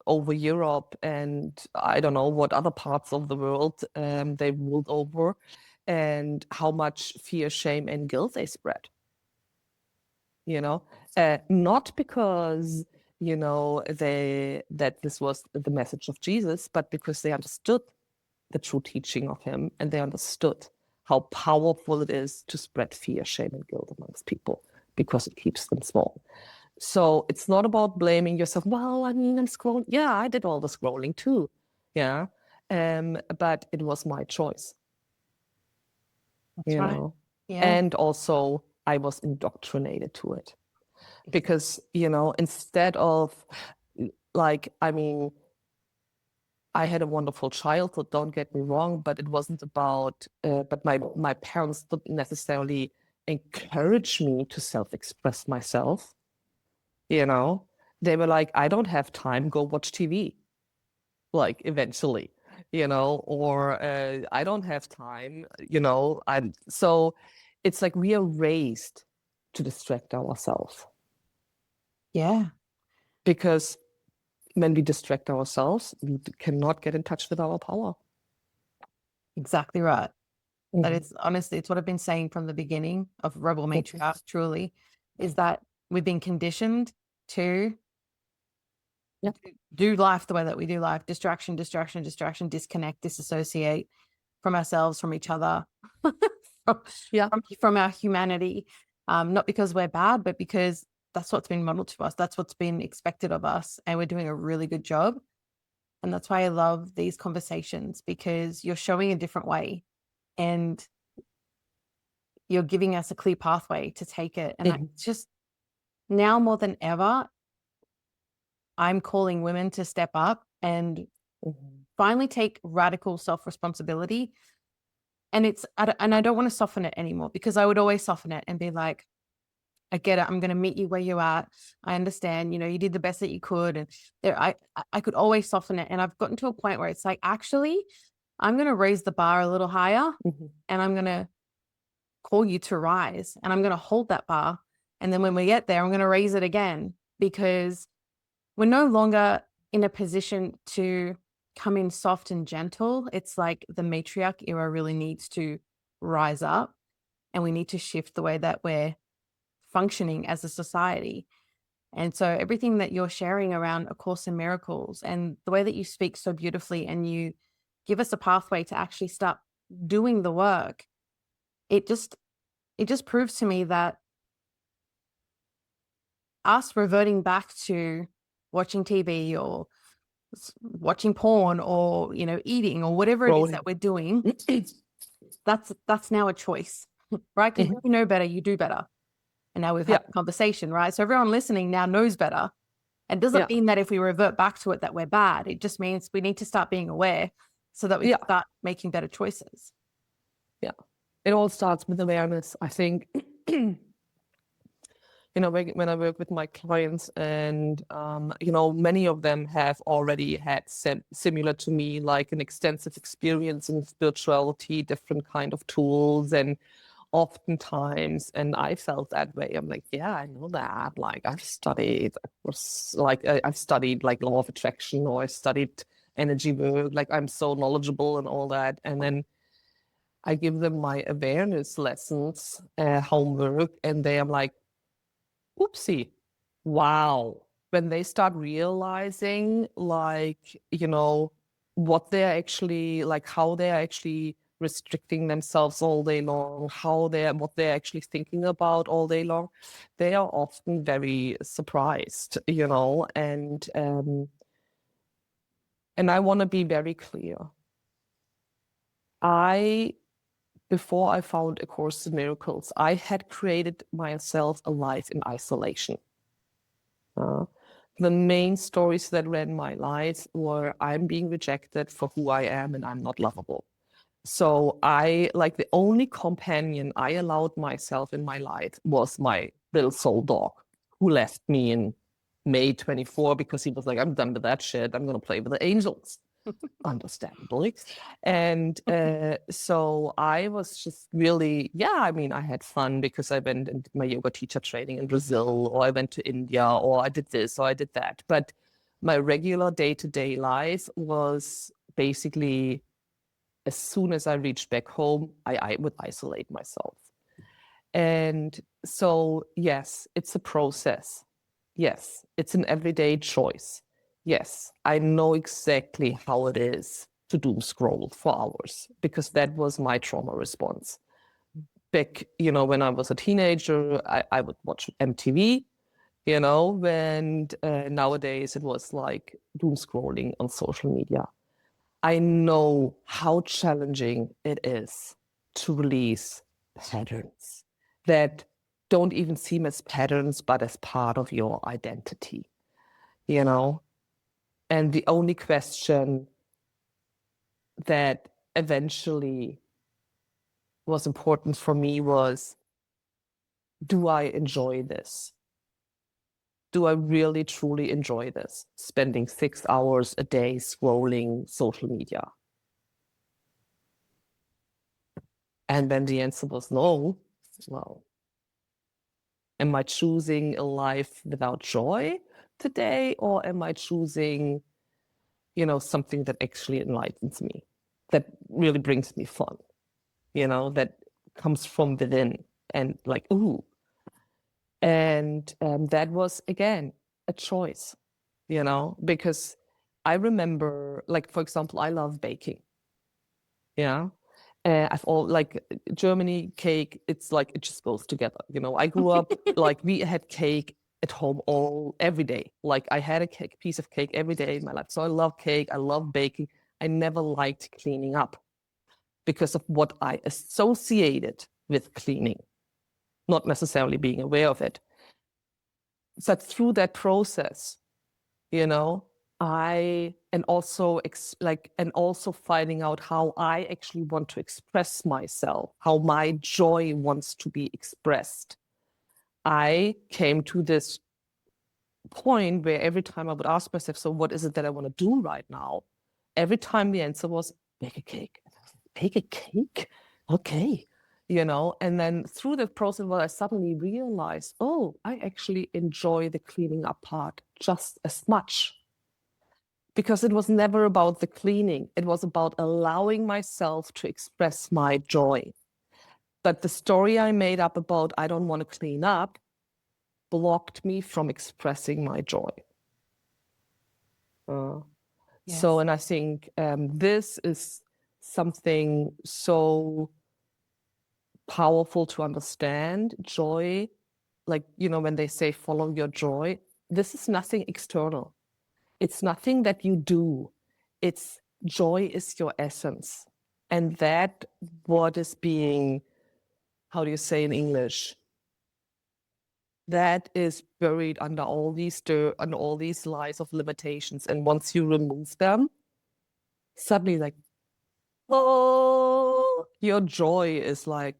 over Europe, and I don't know what other parts of the world they ruled over, and how much fear, shame, and guilt they spread. Not because that this was the message of Jesus, but because they understood the true teaching of him, and they understood how powerful it is to spread fear, shame, and guilt amongst people because it keeps them small. So it's not about blaming yourself. Well, I mean, I'm scrolling. Yeah, I did all the scrolling too. Yeah. But it was my choice, That's right. Yeah. And also I was indoctrinated to it. Because, instead of I mean, I had a wonderful childhood, don't get me wrong, but it wasn't about, but my parents didn't necessarily encourage me to self-express myself. They were like, I don't have time, go watch TV, eventually, or I don't have time, so it's like we are raised to distract ourselves. Yeah. Because when we distract ourselves, we cannot get in touch with our power. Exactly right. That is honestly, it's what I've been saying from the beginning of Rebel Matriarch, truly, is that we've been conditioned to do life the way that we do life. Distraction, distraction, distraction, disconnect, disassociate from ourselves, from each other, from our humanity. Not because we're bad, but because that's what's been modeled to us. That's what's been expected of us. And we're doing a really good job. And that's why I love these conversations, because you're showing a different way and you're giving us a clear pathway to take it. And it's just now more than ever, I'm calling women to step up and finally take radical self-responsibility. And I don't want to soften it anymore, because I would always soften it and be like, I get it. I'm going to meet you where you're at. I understand, you did the best that you could. And I could always soften it. And I've gotten to a point where it's like, actually, I'm going to raise the bar a little higher and I'm going to call you to rise, and I'm going to hold that bar. And then when we get there, I'm going to raise it again, because we're no longer in a position to come in soft and gentle. It's like the matriarch era really needs to rise up, and we need to shift the way that we're functioning as a society. And so everything that you're sharing around A Course in Miracles, and the way that you speak so beautifully and you give us a pathway to actually start doing the work, it just proves to me that us reverting back to watching TV or watching porn or, eating or whatever it is that we're doing, that's now a choice, right? Because when you know better, you do better. And now we've had a conversation, right? So everyone listening now knows better. It doesn't mean that if we revert back to it that we're bad. It just means we need to start being aware so that we can start making better choices. Yeah. It all starts with awareness, I think. When I work with my clients, and many of them have already had similar to me, like an extensive experience in spirituality, different kind of tools, and oftentimes, and I felt that way. I'm like, yeah, I know that. Like I've studied like law of attraction, or I studied energy work. Like I'm so knowledgeable and all that, and then I give them my awareness lessons, homework, and they are like, oopsie, wow. When they start realizing, what they're actually, like how they're actually restricting themselves all day long, what they're actually thinking about all day long, they are often very surprised, and I want to be very clear. Before I found A Course in Miracles, I had created myself a life in isolation. The main stories that ran my life were I'm being rejected for who I am and I'm not lovable. So the only companion I allowed myself in my life was my little soul dog, who left me in May 24 because he was like, I'm done with that shit. I'm going to play with the angels. Understandably. And so I was just really, I had fun because I went and did my yoga teacher training in Brazil, or I went to India, or I did this, or I did that. But my regular day-to-day life was basically, as soon as I reached back home, I would isolate myself. And so, yes, it's a process. Yes, it's an everyday choice. Yes, I know exactly how it is to doom scroll for hours, because that was my trauma response. Back, when I was a teenager, I would watch MTV, and nowadays it was like doom scrolling on social media. I know how challenging it is to release patterns that don't even seem as patterns, but as part of your identity, And the only question that eventually was important for me was, do I enjoy this? Do I really, truly enjoy this? Spending 6 hours a day scrolling social media? And then the answer was no. Well, am I choosing a life without joy today, or am I choosing, something that actually enlightens me, that really brings me fun, that comes from within and like, ooh. And that was, again, a choice, because I remember, like, for example, I love baking. Yeah. I've all like Germany cake. It's like it just goes together. I grew up like we had cake at home every day. Like I had a piece of cake every day in my life. So I love cake. I love baking. I never liked cleaning up because of what I associated with cleaning, not necessarily being aware of it. So through that process, and also finding out how I actually want to express myself, how my joy wants to be expressed. I came to this point where every time I would ask myself, so what is it that I want to do right now? Every time the answer was bake a cake. Bake a cake? Okay. And then through the process, what I suddenly realized, I actually enjoy the cleaning up part just as much. Because it was never about the cleaning. It was about allowing myself to express my joy. But the story I made up about I don't want to clean up blocked me from expressing my joy. Yes. So, and I think this is something so powerful to understand. Joy, like, when they say follow your joy, this is nothing external. It's nothing that you do. It's joy is your essence. And that what is being, how do you say in English? That is buried under all these under all these lies of limitations. And once you remove them, suddenly like, your joy is like,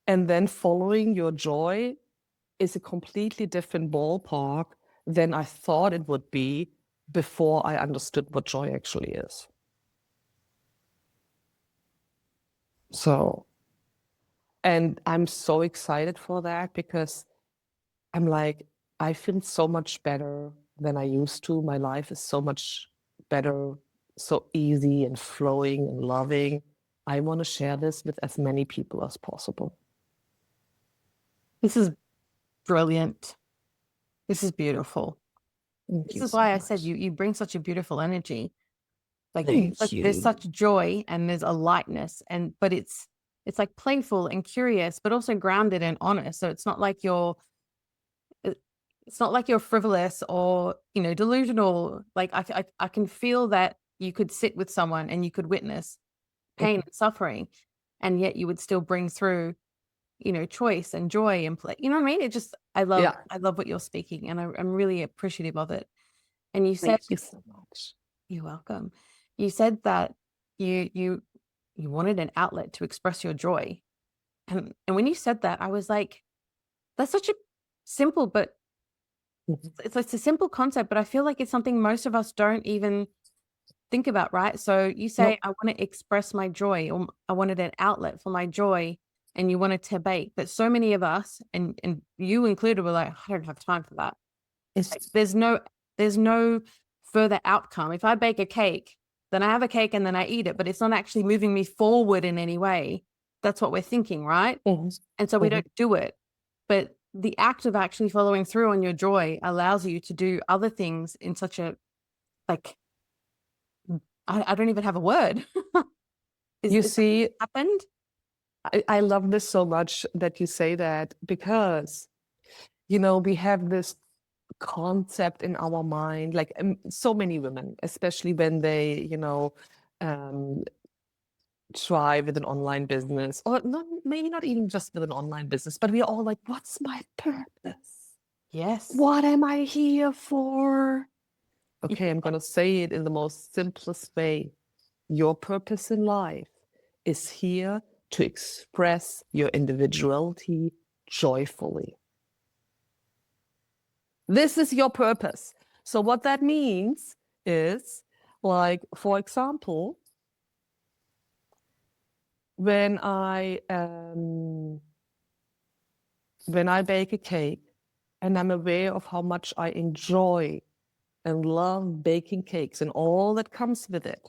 And then following your joy is a completely different ballpark than I thought it would be before I understood what joy actually is. So, and I'm so excited for that because I'm like, I feel so much better than I used to. My life is so much better, so easy and flowing and loving. I want to share this with as many people as possible. This is brilliant. This is beautiful. This is why I said you bring such a beautiful energy. Thank you. There's such joy and there's a lightness, but it's like playful and curious, but also grounded and honest. So it's not like you're frivolous or, delusional. Like I can feel that you could sit with someone and you could witness pain and suffering, and yet you would still bring through, choice and joy and play. You know what I mean? I love what you're speaking, and I'm really appreciative of it. And you said, thank you so much. You're welcome. You said that you wanted an outlet to express your joy. And when you said that, I was like, that's such a simple, but it's a simple concept, but I feel like it's something most of us don't even think about, right? So you say, Nope. I want to express my joy, or I wanted an outlet for my joy, and you wanted to bake. But so many of us, and you included, were like, I don't have time for that. Like, there's no further outcome. If I bake a cake, then I have a cake and then I eat it, but it's not actually moving me forward in any way. That's what we're thinking, right? And so we don't do it. But the act of actually following through on your joy allows you to do other things in such a, like, I don't even have a word. You see, happened? I love this so much that you say that, because, we have this concept in our mind, like so many women, especially when they, try with an online business, or not, maybe not even just with an online business, but we are all like, what's my purpose? Yes. What am I here for? Okay, I'm going to say it in the most simplest way. Your purpose in life is here to express your individuality joyfully. This is your purpose. So what that means is, like, for example, when I bake a cake and I'm aware of how much I enjoy and love baking cakes and all that comes with it,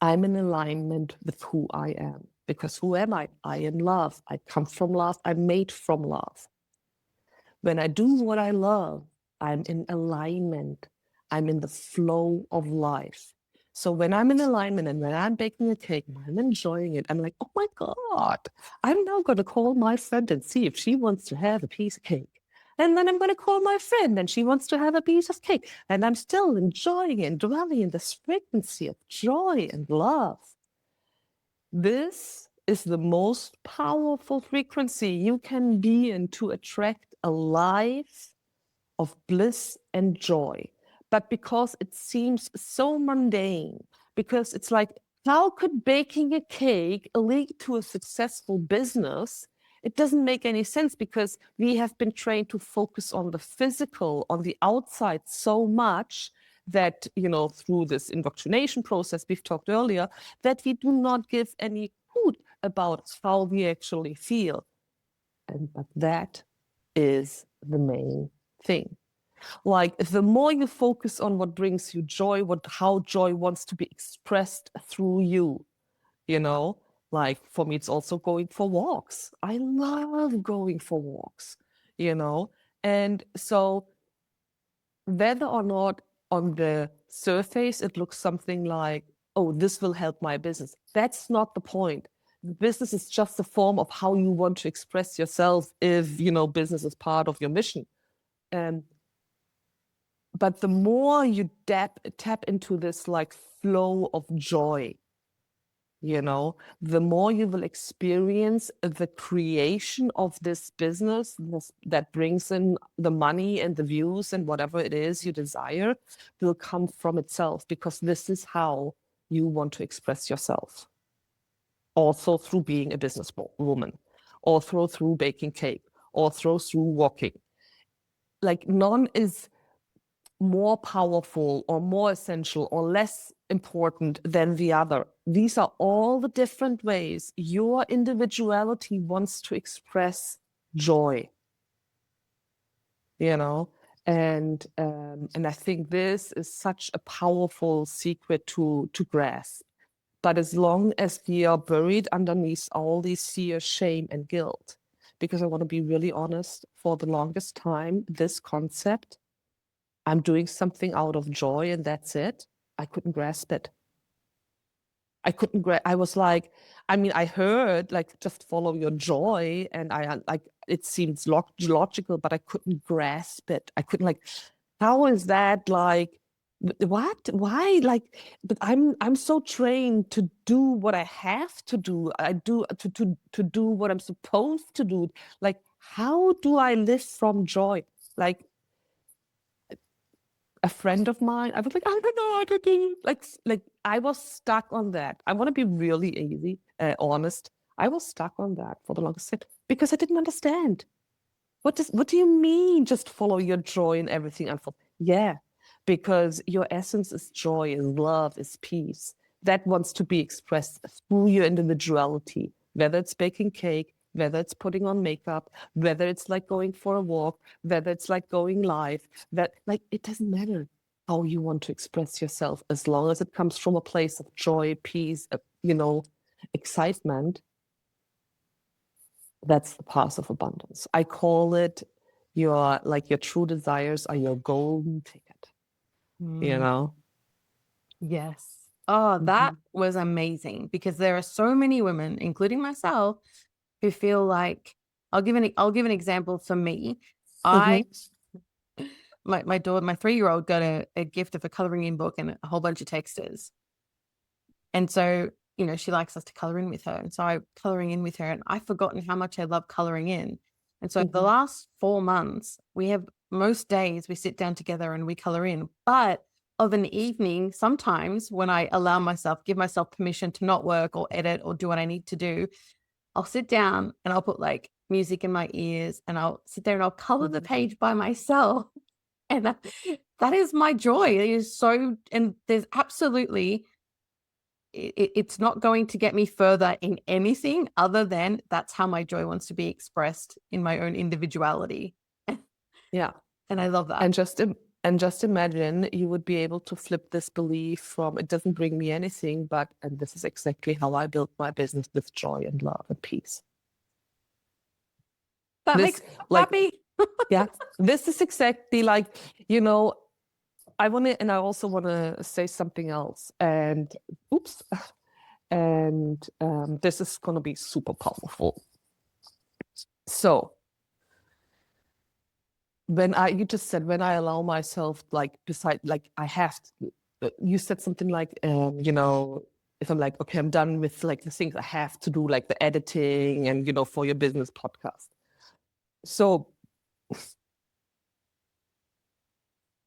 I'm in alignment with who I am. Because who am I? I am love. I come from love. I'm made from love. When I do what I love, I'm in alignment. I'm in the flow of life. So when I'm in alignment and when I'm baking a cake, I'm enjoying it. I'm like, oh my God, I'm now going to call my friend and see if she wants to have a piece of cake. And then I'm going to call my friend and she wants to have a piece of cake. And I'm still enjoying and dwelling in this frequency of joy and love. This is the most powerful frequency you can be in to attract a life of bliss and joy. But because it seems so mundane, because it's like, how could baking a cake lead to a successful business? It doesn't make any sense, because we have been trained to focus on the physical, on the outside so much that, through this indoctrination process we've talked earlier, that we do not give any hoot about how we actually feel. But that is the main thing. Like, the more you focus on what brings you joy, how joy wants to be expressed through you, like, for me, it's also going for walks. I love going for walks, and so whether or not on the surface it looks something like, oh, this will help my business, that's not the point. The business is just a form of how you want to express yourself if, business is part of your mission. But the more you tap into this, like, flow of joy, the more you will experience the creation of this business that brings in the money and the views and whatever it is you desire will come from itself, because this is how you want to express yourself. Also through being a businesswoman, or through baking cake, or through walking. Like, none is more powerful or more essential or less important than the other. These are all the different ways your individuality wants to express joy, and I think this is such a powerful secret to grasp. But as long as we are buried underneath all these fear, shame, and guilt, because I want to be really honest, for the longest time, this concept I'm doing something out of joy and that's it. I couldn't grasp it. I was like, I mean, I heard like just follow your joy, and I like it seems logical, but I couldn't grasp it. I couldn't like, how is that like, what? Why? Like, but I'm so trained to do what I have to do. I do to do what I'm supposed to do. Like, how do I live from joy? Like, a friend of mine, I was like, I don't know how to do. Like I was stuck on that. I want to be really easy, honest. I was stuck on that for the longest time because I didn't understand. What do you mean? Just follow your joy and everything unfold? Yeah, because your essence is joy, is love, is peace. That wants to be expressed through your individuality, whether it's baking cake, whether it's putting on makeup, whether it's like going for a walk, whether it's like going live, that like it doesn't matter how you want to express yourself as long as it comes from a place of joy, peace, excitement. That's the path of abundance. I call it your true desires are your golden ticket, you know? Yes. Oh, that was amazing, because there are so many women, including myself, who feel like, I'll give an example for me. My daughter, my 3-year-old, got a gift of a coloring in book and a whole bunch of texters. And so, she likes us to color in with her. And so I'm coloring in with her, and I've forgotten how much I love coloring in. And so the last 4 months, most days we sit down together and we color in. But of an evening, sometimes when I give myself permission to not work or edit or do what I need to do, I'll sit down and I'll put like music in my ears, and I'll sit there and I'll color the page by myself. And that is my joy. It is so, and there's absolutely, it's not going to get me further in anything other than that's how my joy wants to be expressed in my own individuality. Yeah. And I love that. And just imagine you would be able to flip this belief from it doesn't bring me anything, and this is exactly how I built my business, with joy and love and peace. That makes me happy. Yeah, this is exactly like, I also want to say something else. And this is going to be super powerful. So you just said, when I allow myself, like, I have to, you said something like, if I'm like, okay, I'm done with like the things I have to do, like the editing and, for your business podcast. So,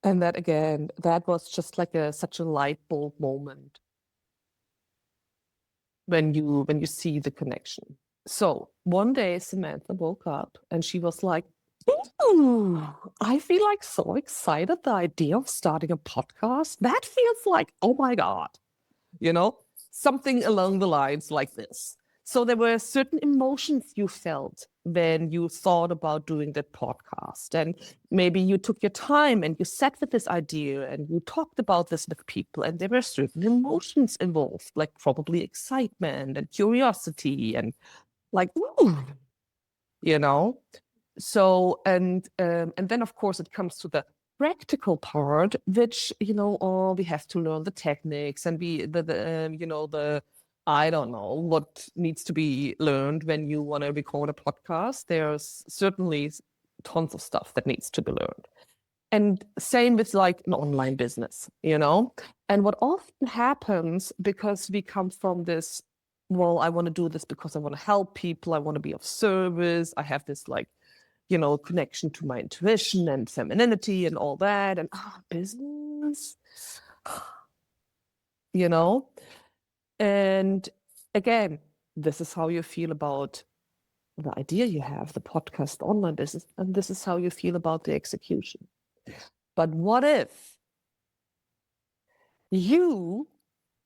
and that was just like such a light bulb moment when you see the connection. So one day Samantha woke up and she was like, ooh, I feel like so excited, the idea of starting a podcast. That feels like, oh my God, something along the lines like this. So there were certain emotions you felt when you thought about doing that podcast. And maybe you took your time and you sat with this idea and you talked about this with people. And there were certain emotions involved, like probably excitement and curiosity and like, ooh, So, and then of course it comes to the practical part, which, we have to learn the techniques and I don't know what needs to be learned when you want to record a podcast. There's certainly tons of stuff that needs to be learned. And same with like an online business, And what often happens, because we come from this, well, I want to do this because I want to help people. I want to be of service. I have this like, connection to my intuition and femininity and all that. And business, And again, this is how you feel about the idea you have, the podcast online business, and this is how you feel about the execution. But what if you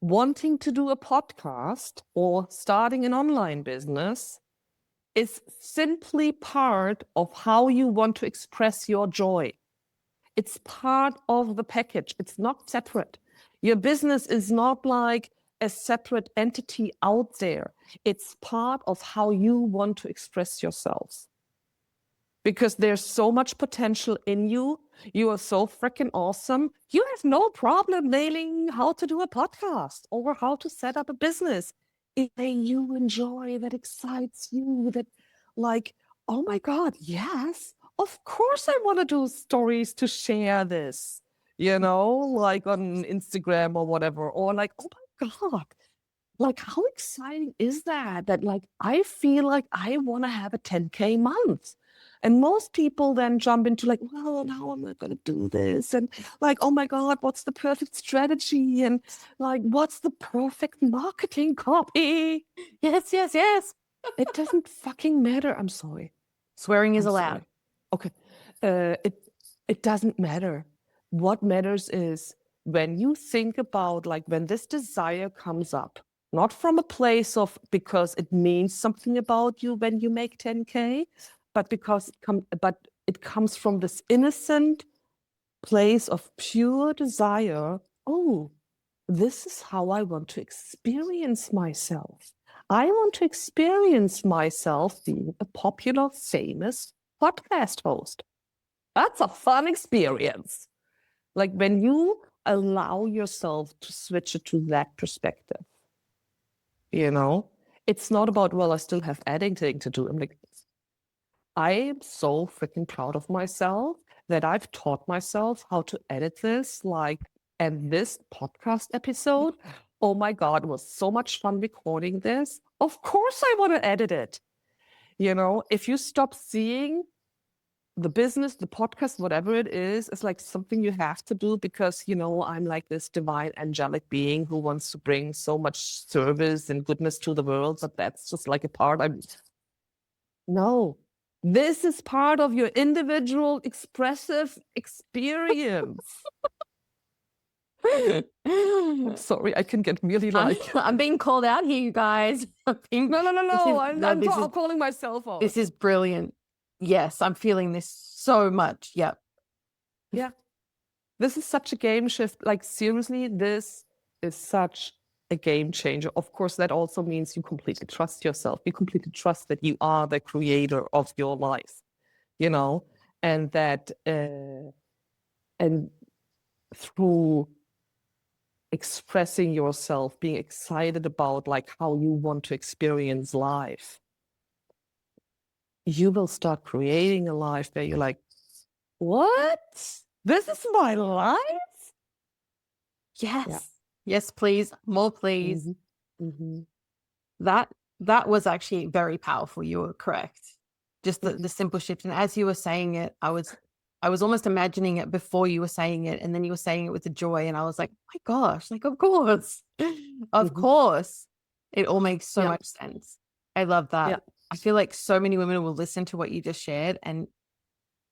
wanting to do a podcast or starting an online business is simply part of how you want to express your joy? It's part of the package. It's not separate. Your business is not like a separate entity out there. It's part of how you want to express yourselves. because there's so much potential in you. You are so freaking awesome. You have no problem nailing how to do a podcast or how to set up a business. If you enjoy, that excites you, that like, oh my God, yes, of course I want to do stories to share this, like on Instagram or whatever, or like, oh my God, like how exciting is that? That like, I feel like I want to have a 10K month. And most people then jump into like, well, now I'm not going to do this. And like, oh my God, what's the perfect strategy? And like, what's the perfect marketing copy? Yes, yes, yes. It doesn't fucking matter. I'm sorry. Swearing is I'm allowed. sorry. Okay. It doesn't matter. What matters is when you think about like when this desire comes up, not from a place of because it means something about you when you make 10K, but because it comes from this innocent place of pure desire. Oh, this is how I want to experience myself. I want to experience myself being a popular, famous podcast host. That's a fun experience. Like when you allow yourself to switch it to that perspective, it's not about, well, I still have editing to do. I'm like, I am so freaking proud of myself that I've taught myself how to edit this. And this podcast episode, oh my God, it was so much fun recording this. Of course I want to edit it. If you stop seeing the business, the podcast, whatever it is, it's like something you have to do because, I'm like this divine angelic being who wants to bring so much service and goodness to the world, but that's just like a part. No, this is part of your individual expressive experience. I'm sorry, I can get really like... I'm being called out here, you guys. No. I'm calling myself out. This is brilliant. Yes, I'm feeling this so much. Yep. Yeah. This is such a game shift. Like, seriously, this is such a game changer. Of course, that also means you completely trust yourself. You completely trust that you are the creator of your life, and that, and through expressing yourself, being excited about like how you want to experience life, you will start creating a life where you're like, what? This is my life? Yes. Yeah. Yes, please. More, please. Mm-hmm. Mm-hmm. That was actually very powerful. You were correct. Just the simple shift. And as you were saying it, I was almost imagining it before you were saying it. And then you were saying it with the joy. And I was like, oh my gosh, like, of course. Of course. It all makes so much sense. I love that. Yeah. I feel like so many women will listen to what you just shared and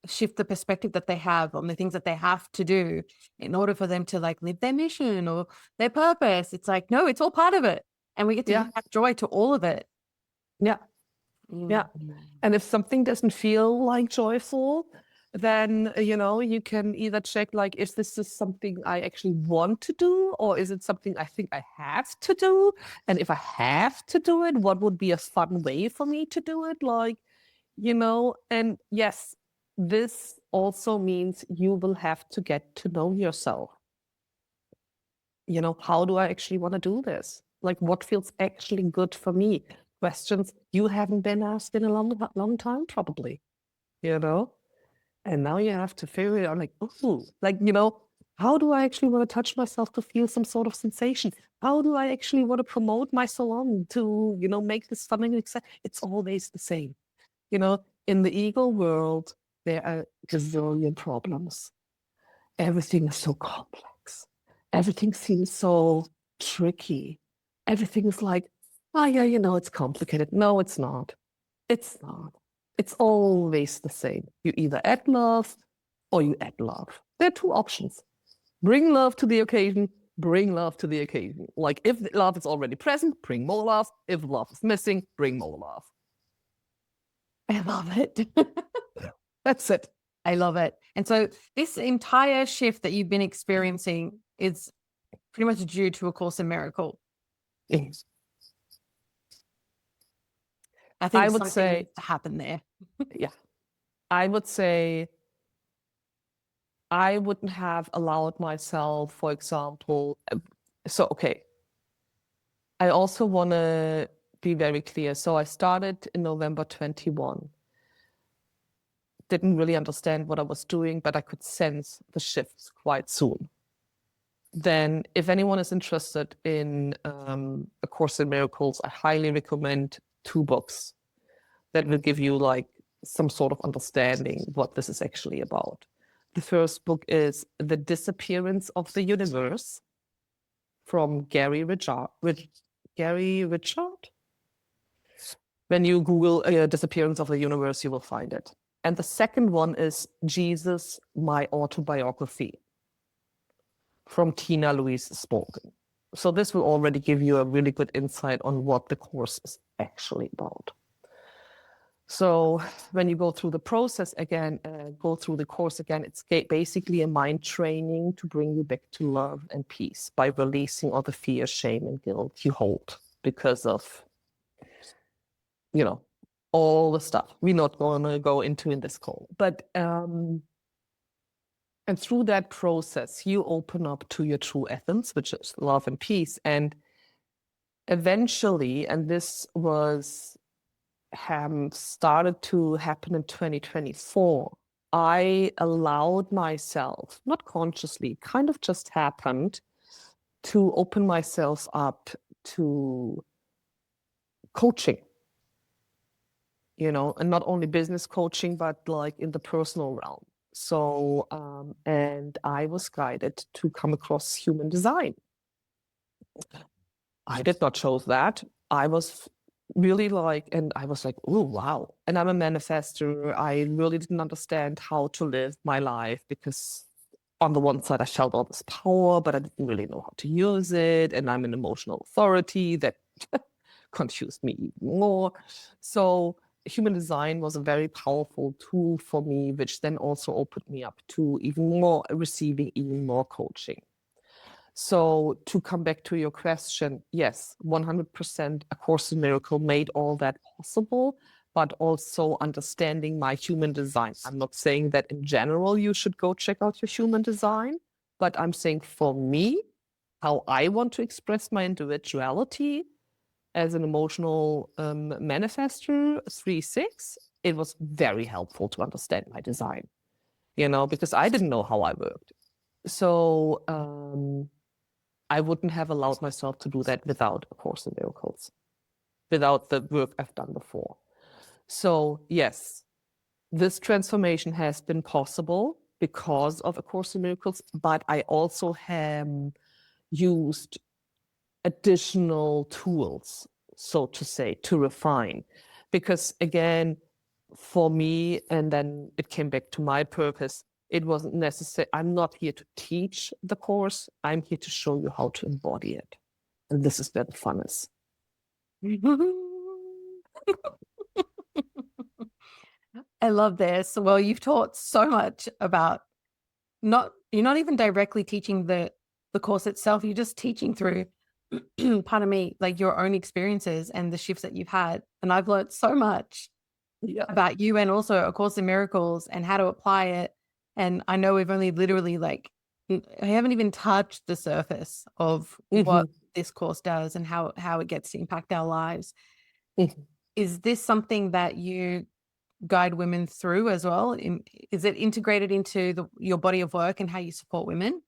shift the perspective that they have on the things that they have to do in order for them to like live their mission or their purpose. It's like, no, it's all part of it. And we get to have joy to all of it. Yeah. Yeah. And if something doesn't feel like joyful, then, you can either check, like, is this something I actually want to do? Or is it something I think I have to do? And if I have to do it, what would be a fun way for me to do it? Like, and yes, this also means you will have to get to know yourself. How do I actually want to do this? Like, what feels actually good for me? Questions you haven't been asked in a long time, probably, And now you have to figure it out, like, oh, like, how do I actually want to touch myself to feel some sort of sensation? How do I actually want to promote my salon to, make this fun and exciting? It's always the same. In the ego world, there are gazillion problems. Everything is so complex. Everything seems so tricky. Everything is like, oh yeah, it's complicated. No, it's not. It's not. It's always the same. You either add love or you add love. There are two options. Bring love to the occasion, bring love to the occasion. Like if love is already present, bring more love. If love is missing, bring more love. I love it. That's it. I love it. And so this entire shift that you've been experiencing is pretty much due to A Course in Miracle. Yes. I think I would say happened there. Yeah. I would say I wouldn't have allowed myself, for example, okay, I also want to be very clear. So I started in November 21. Didn't really understand what I was doing, but I could sense the shifts quite soon. Then if anyone is interested in A Course in Miracles, I highly recommend 2 books that will give you like some sort of understanding what this is actually about. The first book is The Disappearance of the Universe from Gary Richard. Gary Richard? When you Google Disappearance of the Universe, you will find it. And the second one is Jesus, My Autobiography from Tina Louise Spolken. So this will already give you a really good insight on what the course is actually about. So when you go through the process again, go through the course again, it's basically a mind training to bring you back to love and peace by releasing all the fear, shame, and guilt you hold because of, all the stuff we're not going to go into in this call. But and through that process, you open up to your true essence, which is love and peace. And eventually, and this was started to happen in 2024, I allowed myself, not consciously, kind of just happened, to open myself up to coaching, and not only business coaching, but like in the personal realm. So, and I was guided to come across human design. I did not choose that. I was really I was like, oh, wow. And I'm a manifester. I really didn't understand how to live my life because on the one side, I felt all this power, but I didn't really know how to use it. And I'm an emotional authority that confused me even more. So human design was a very powerful tool for me, which then also opened me up to receiving even more coaching. So to come back to your question, yes, 100% A Course in Miracle made all that possible, but also understanding my human design. I'm not saying that in general you should go check out your human design, but I'm saying for me, how I want to express my individuality as an emotional manifester, 3/6, it was very helpful to understand my design, because I didn't know how I worked. So I wouldn't have allowed myself to do that without A Course in Miracles, without the work I've done before. So yes, this transformation has been possible because of A Course in Miracles, but I also have used additional tools, so to say, to refine. Because again, for me, and then it came back to my purpose, it wasn't necessary. I'm not here to teach the course. I'm here to show you how to embody it. And this is where the fun is. I love this. Well, you've taught so much about you're not even directly teaching the course itself. You're just teaching through, pardon me, like your own experiences and the shifts that you've had. And I've learned so much about you and also A Course in Miracles and how to apply it. And I know we've only literally I haven't even touched the surface of what this course does and how it gets to impact our lives. Is this something that you guide women through as well? Is it integrated into your body of work and how you support women?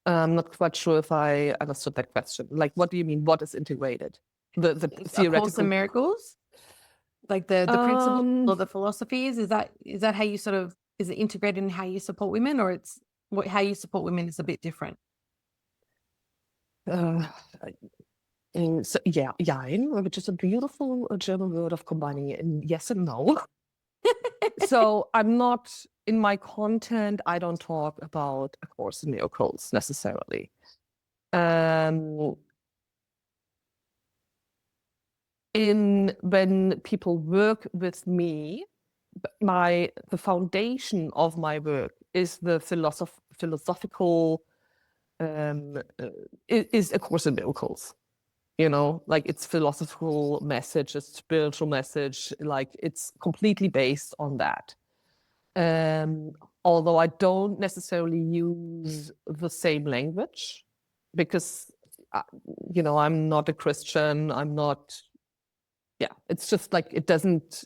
I'm not quite sure if I understood that question. Like, what do you mean? What is integrated? The theoretical A Course in Miracles, like the principles or the philosophies. Is that how you is it integrated in how you support women, or it's how you support women is a bit different? So, jein, which is a beautiful German word of combining it in yes and no. So I'm not, in my content, I don't talk about A Course in Miracles necessarily. When people work with me, the foundation of my work is the philosophical, is A Course in Miracles. like it's philosophical message, a spiritual message, like it's completely based on that. Although I don't necessarily use the same language because, I'm not a Christian. I'm not, it's just like, it doesn't,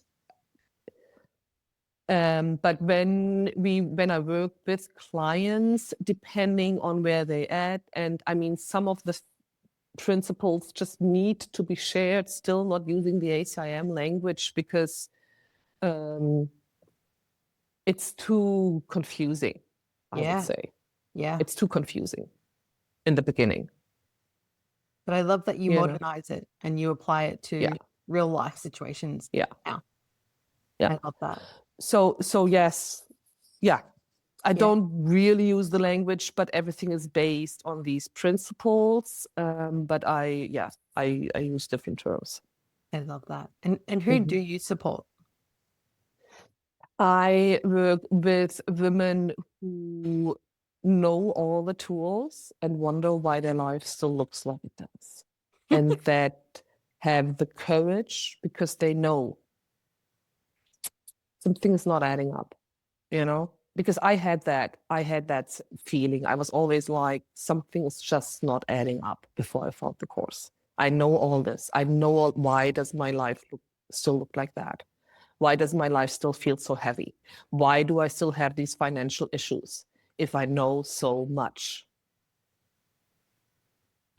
but when I work with clients, depending on where they at, and I mean, some of the principles just need to be shared, still not using the ACIM language because it's too confusing, I would say. Yeah. It's too confusing in the beginning. But I love that you You know? modernize it and you apply it to real life situations. Yeah. Now. Yeah. I love that. So yes. Yeah. I don't really use the language, but everything is based on these principles. But I use different terms. I love that. And who do you support? I work with women who know all the tools and wonder why their life still looks like it does. And that have the courage because they know something is not adding up, Because I had that feeling. I was always like, something is just not adding up before I found the course. I know all this. I know why does my life still look like that? Why does my life still feel so heavy? Why do I still have these financial issues if I know so much?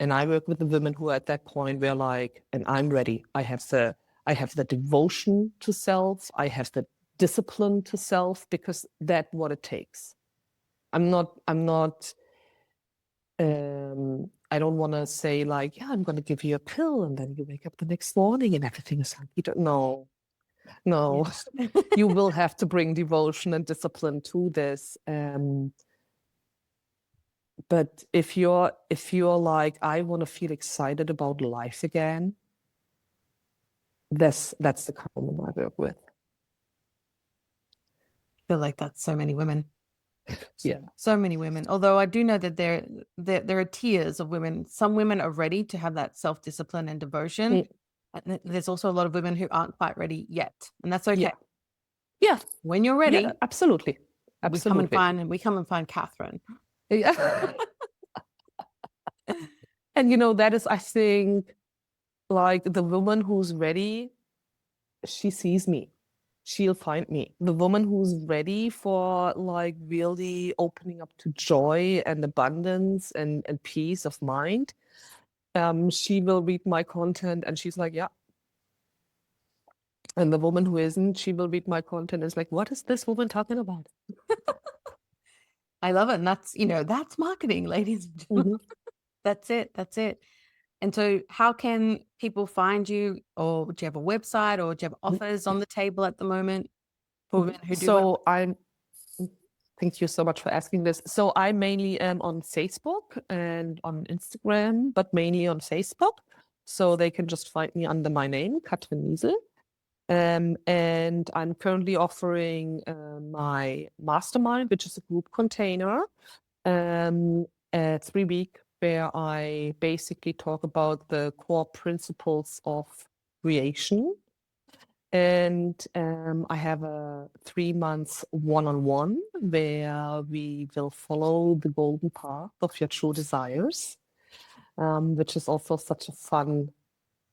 And I work with the women who are at that point where like, and I'm ready. I have the devotion to self. I have the discipline to self because that's what it takes. I don't want to say like, yeah, I'm going to give you a pill and then you wake up the next morning and everything is hunky. No, you will have to bring devotion and discipline to this. But if you're like, I want to feel excited about life again, that's the kind of woman I work with. I feel like that's so many women. Yeah. So many women. Although I do know that there are tiers of women. Some women are ready to have that self-discipline and devotion. And there's also a lot of women who aren't quite ready yet. And that's okay. Yeah. When you're ready. Yeah, absolutely. We come and find Kathrin. Yeah. And that is, I think, like the woman who's ready, she sees me. She'll find me. The woman who's ready for like really opening up to joy and abundance and peace of mind, she will read my content and she's like, yeah. And the woman who isn't, she will read my content and is like, what is this woman talking about? I love it. And that's marketing, ladies and gentlemen. That's it. And so how can people find you, or do you have a website, or do you have offers on the table at the moment for women who do? Thank you so much for asking this. So I mainly am on Facebook and on Instagram, but mainly on Facebook. So they can just find me under my name, Kathrin Niesel. And I'm currently offering my mastermind, which is a group container, a 3-week where I basically talk about the core principles of creation. And I have a 3 months one-on-one where we will follow the golden path of your true desires, which is also such a fun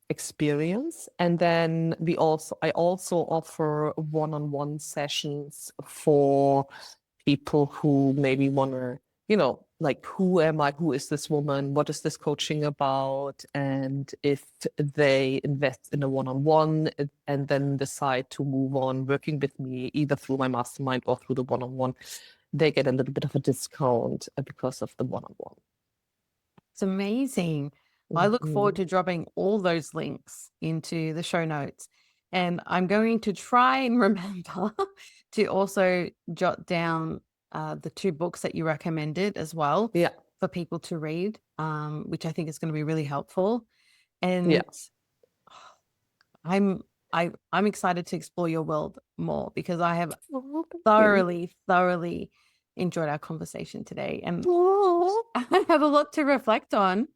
experience. And then I also offer one-on-one sessions for people who maybe want to, like, who am I? Who is this woman? What is this coaching about? And if they invest in a one-on-one and then decide to move on working with me, either through my mastermind or through the one-on-one, they get a little bit of a discount because of the one-on-one. It's amazing. I look forward to dropping all those links into the show notes. And I'm going to try and remember to also jot down the 2 books that you recommended as well for people to read, which I think is going to be really helpful. And I'm excited to explore your world more because I have thoroughly enjoyed our conversation today. And I have a lot to reflect on.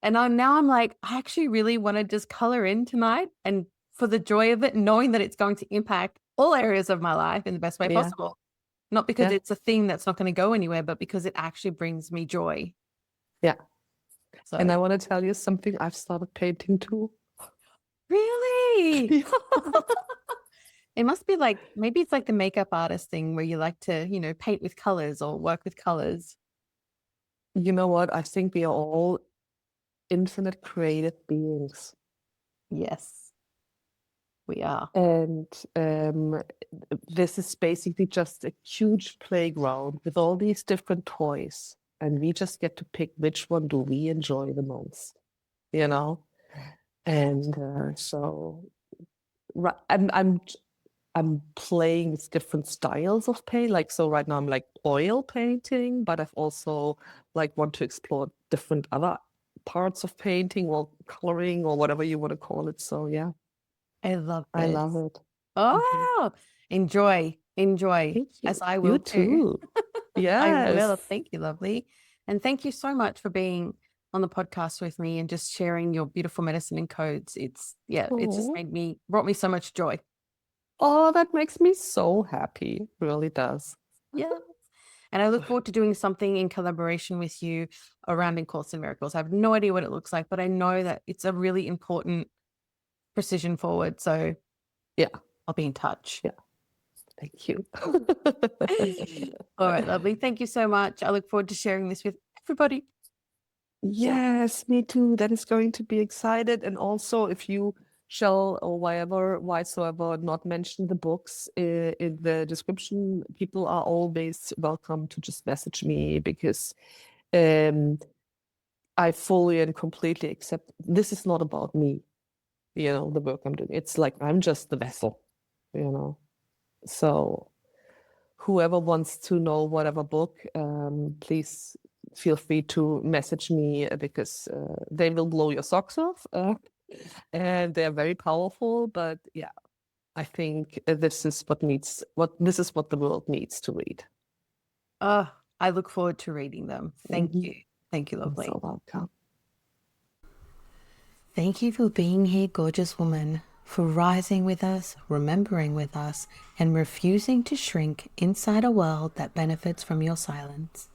And now I'm like, I actually really want to just color in tonight, and for the joy of it, knowing that it's going to impact all areas of my life in the best way Yeah, possible. Not because yeah, it's a thing that's not going to go anywhere, but because it actually brings me joy. yeah. And So, I want to tell you something. I've started painting too. really? Yeah. It must be like, maybe it's like the makeup artist thing where you like to, paint with colors or work with colors. You know what? I think we are all infinite creative beings. Yes, we are. And this is basically just a huge playground with all these different toys. And we just get to pick which one do we enjoy the most, you know? And so I'm playing with different styles of paint. Like, so right now I'm like oil painting, but I've also like want to explore different other parts of painting or coloring or whatever you want to call it. So yeah, I love I this. love it. Mhm. Oh, enjoy, Thank as you. I You will too. too. I will. Yes. Thank you, lovely. And thank you so much for being on the podcast with me and just sharing your beautiful medicine and codes. It's just Oh, brought me so much joy. oh, that makes me so happy. Really does. Yeah. And I look forward to doing something in collaboration with you around In Course in Miracles. I have no idea what it looks like, but I know that it's a really important precision forward. So Yeah, I'll be in touch. yeah. Thank you. All right, lovely. Thank you so much. I look forward to sharing this with everybody. Yes, me too. That is going to be excited. And also, if you shall or whatsoever not mention the books in the description, people are always welcome to just message me because um, I fully and completely accept this is not about me, the work I'm doing. It's like I'm just the vessel, you know. So whoever wants to know whatever book, please feel free to message me because they will blow your socks off. And they're very powerful. But yeah, I think this is what the world needs to read. Oh, I look forward to reading them. Thank Mhm. you. Thank you, You're lovely. so welcome. Thank you for being here, gorgeous woman, for rising with us, remembering with us, and refusing to shrink inside a world that benefits from your silence.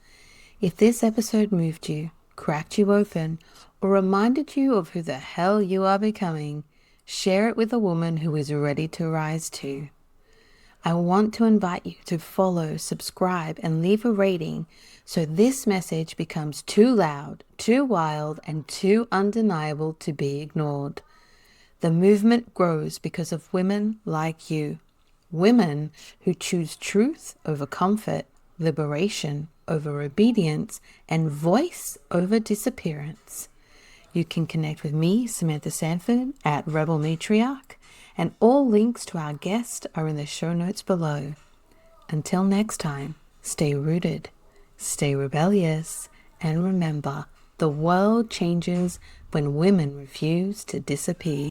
If this episode moved you, cracked you open, or reminded you of who the hell you are becoming, share it with a woman who is ready to rise too. I want to invite you to follow, subscribe, and leave a rating so this message becomes too loud, too wild, and too undeniable to be ignored. The movement grows because of women like you. Women who choose truth over comfort, liberation over obedience, and voice over disappearance. You can connect with me, Samantha Sanford, at Rebel Matriarch, and all links to our guest are in the show notes below. Until next time, stay rooted, stay rebellious, and remember, the world changes when women refuse to disappear.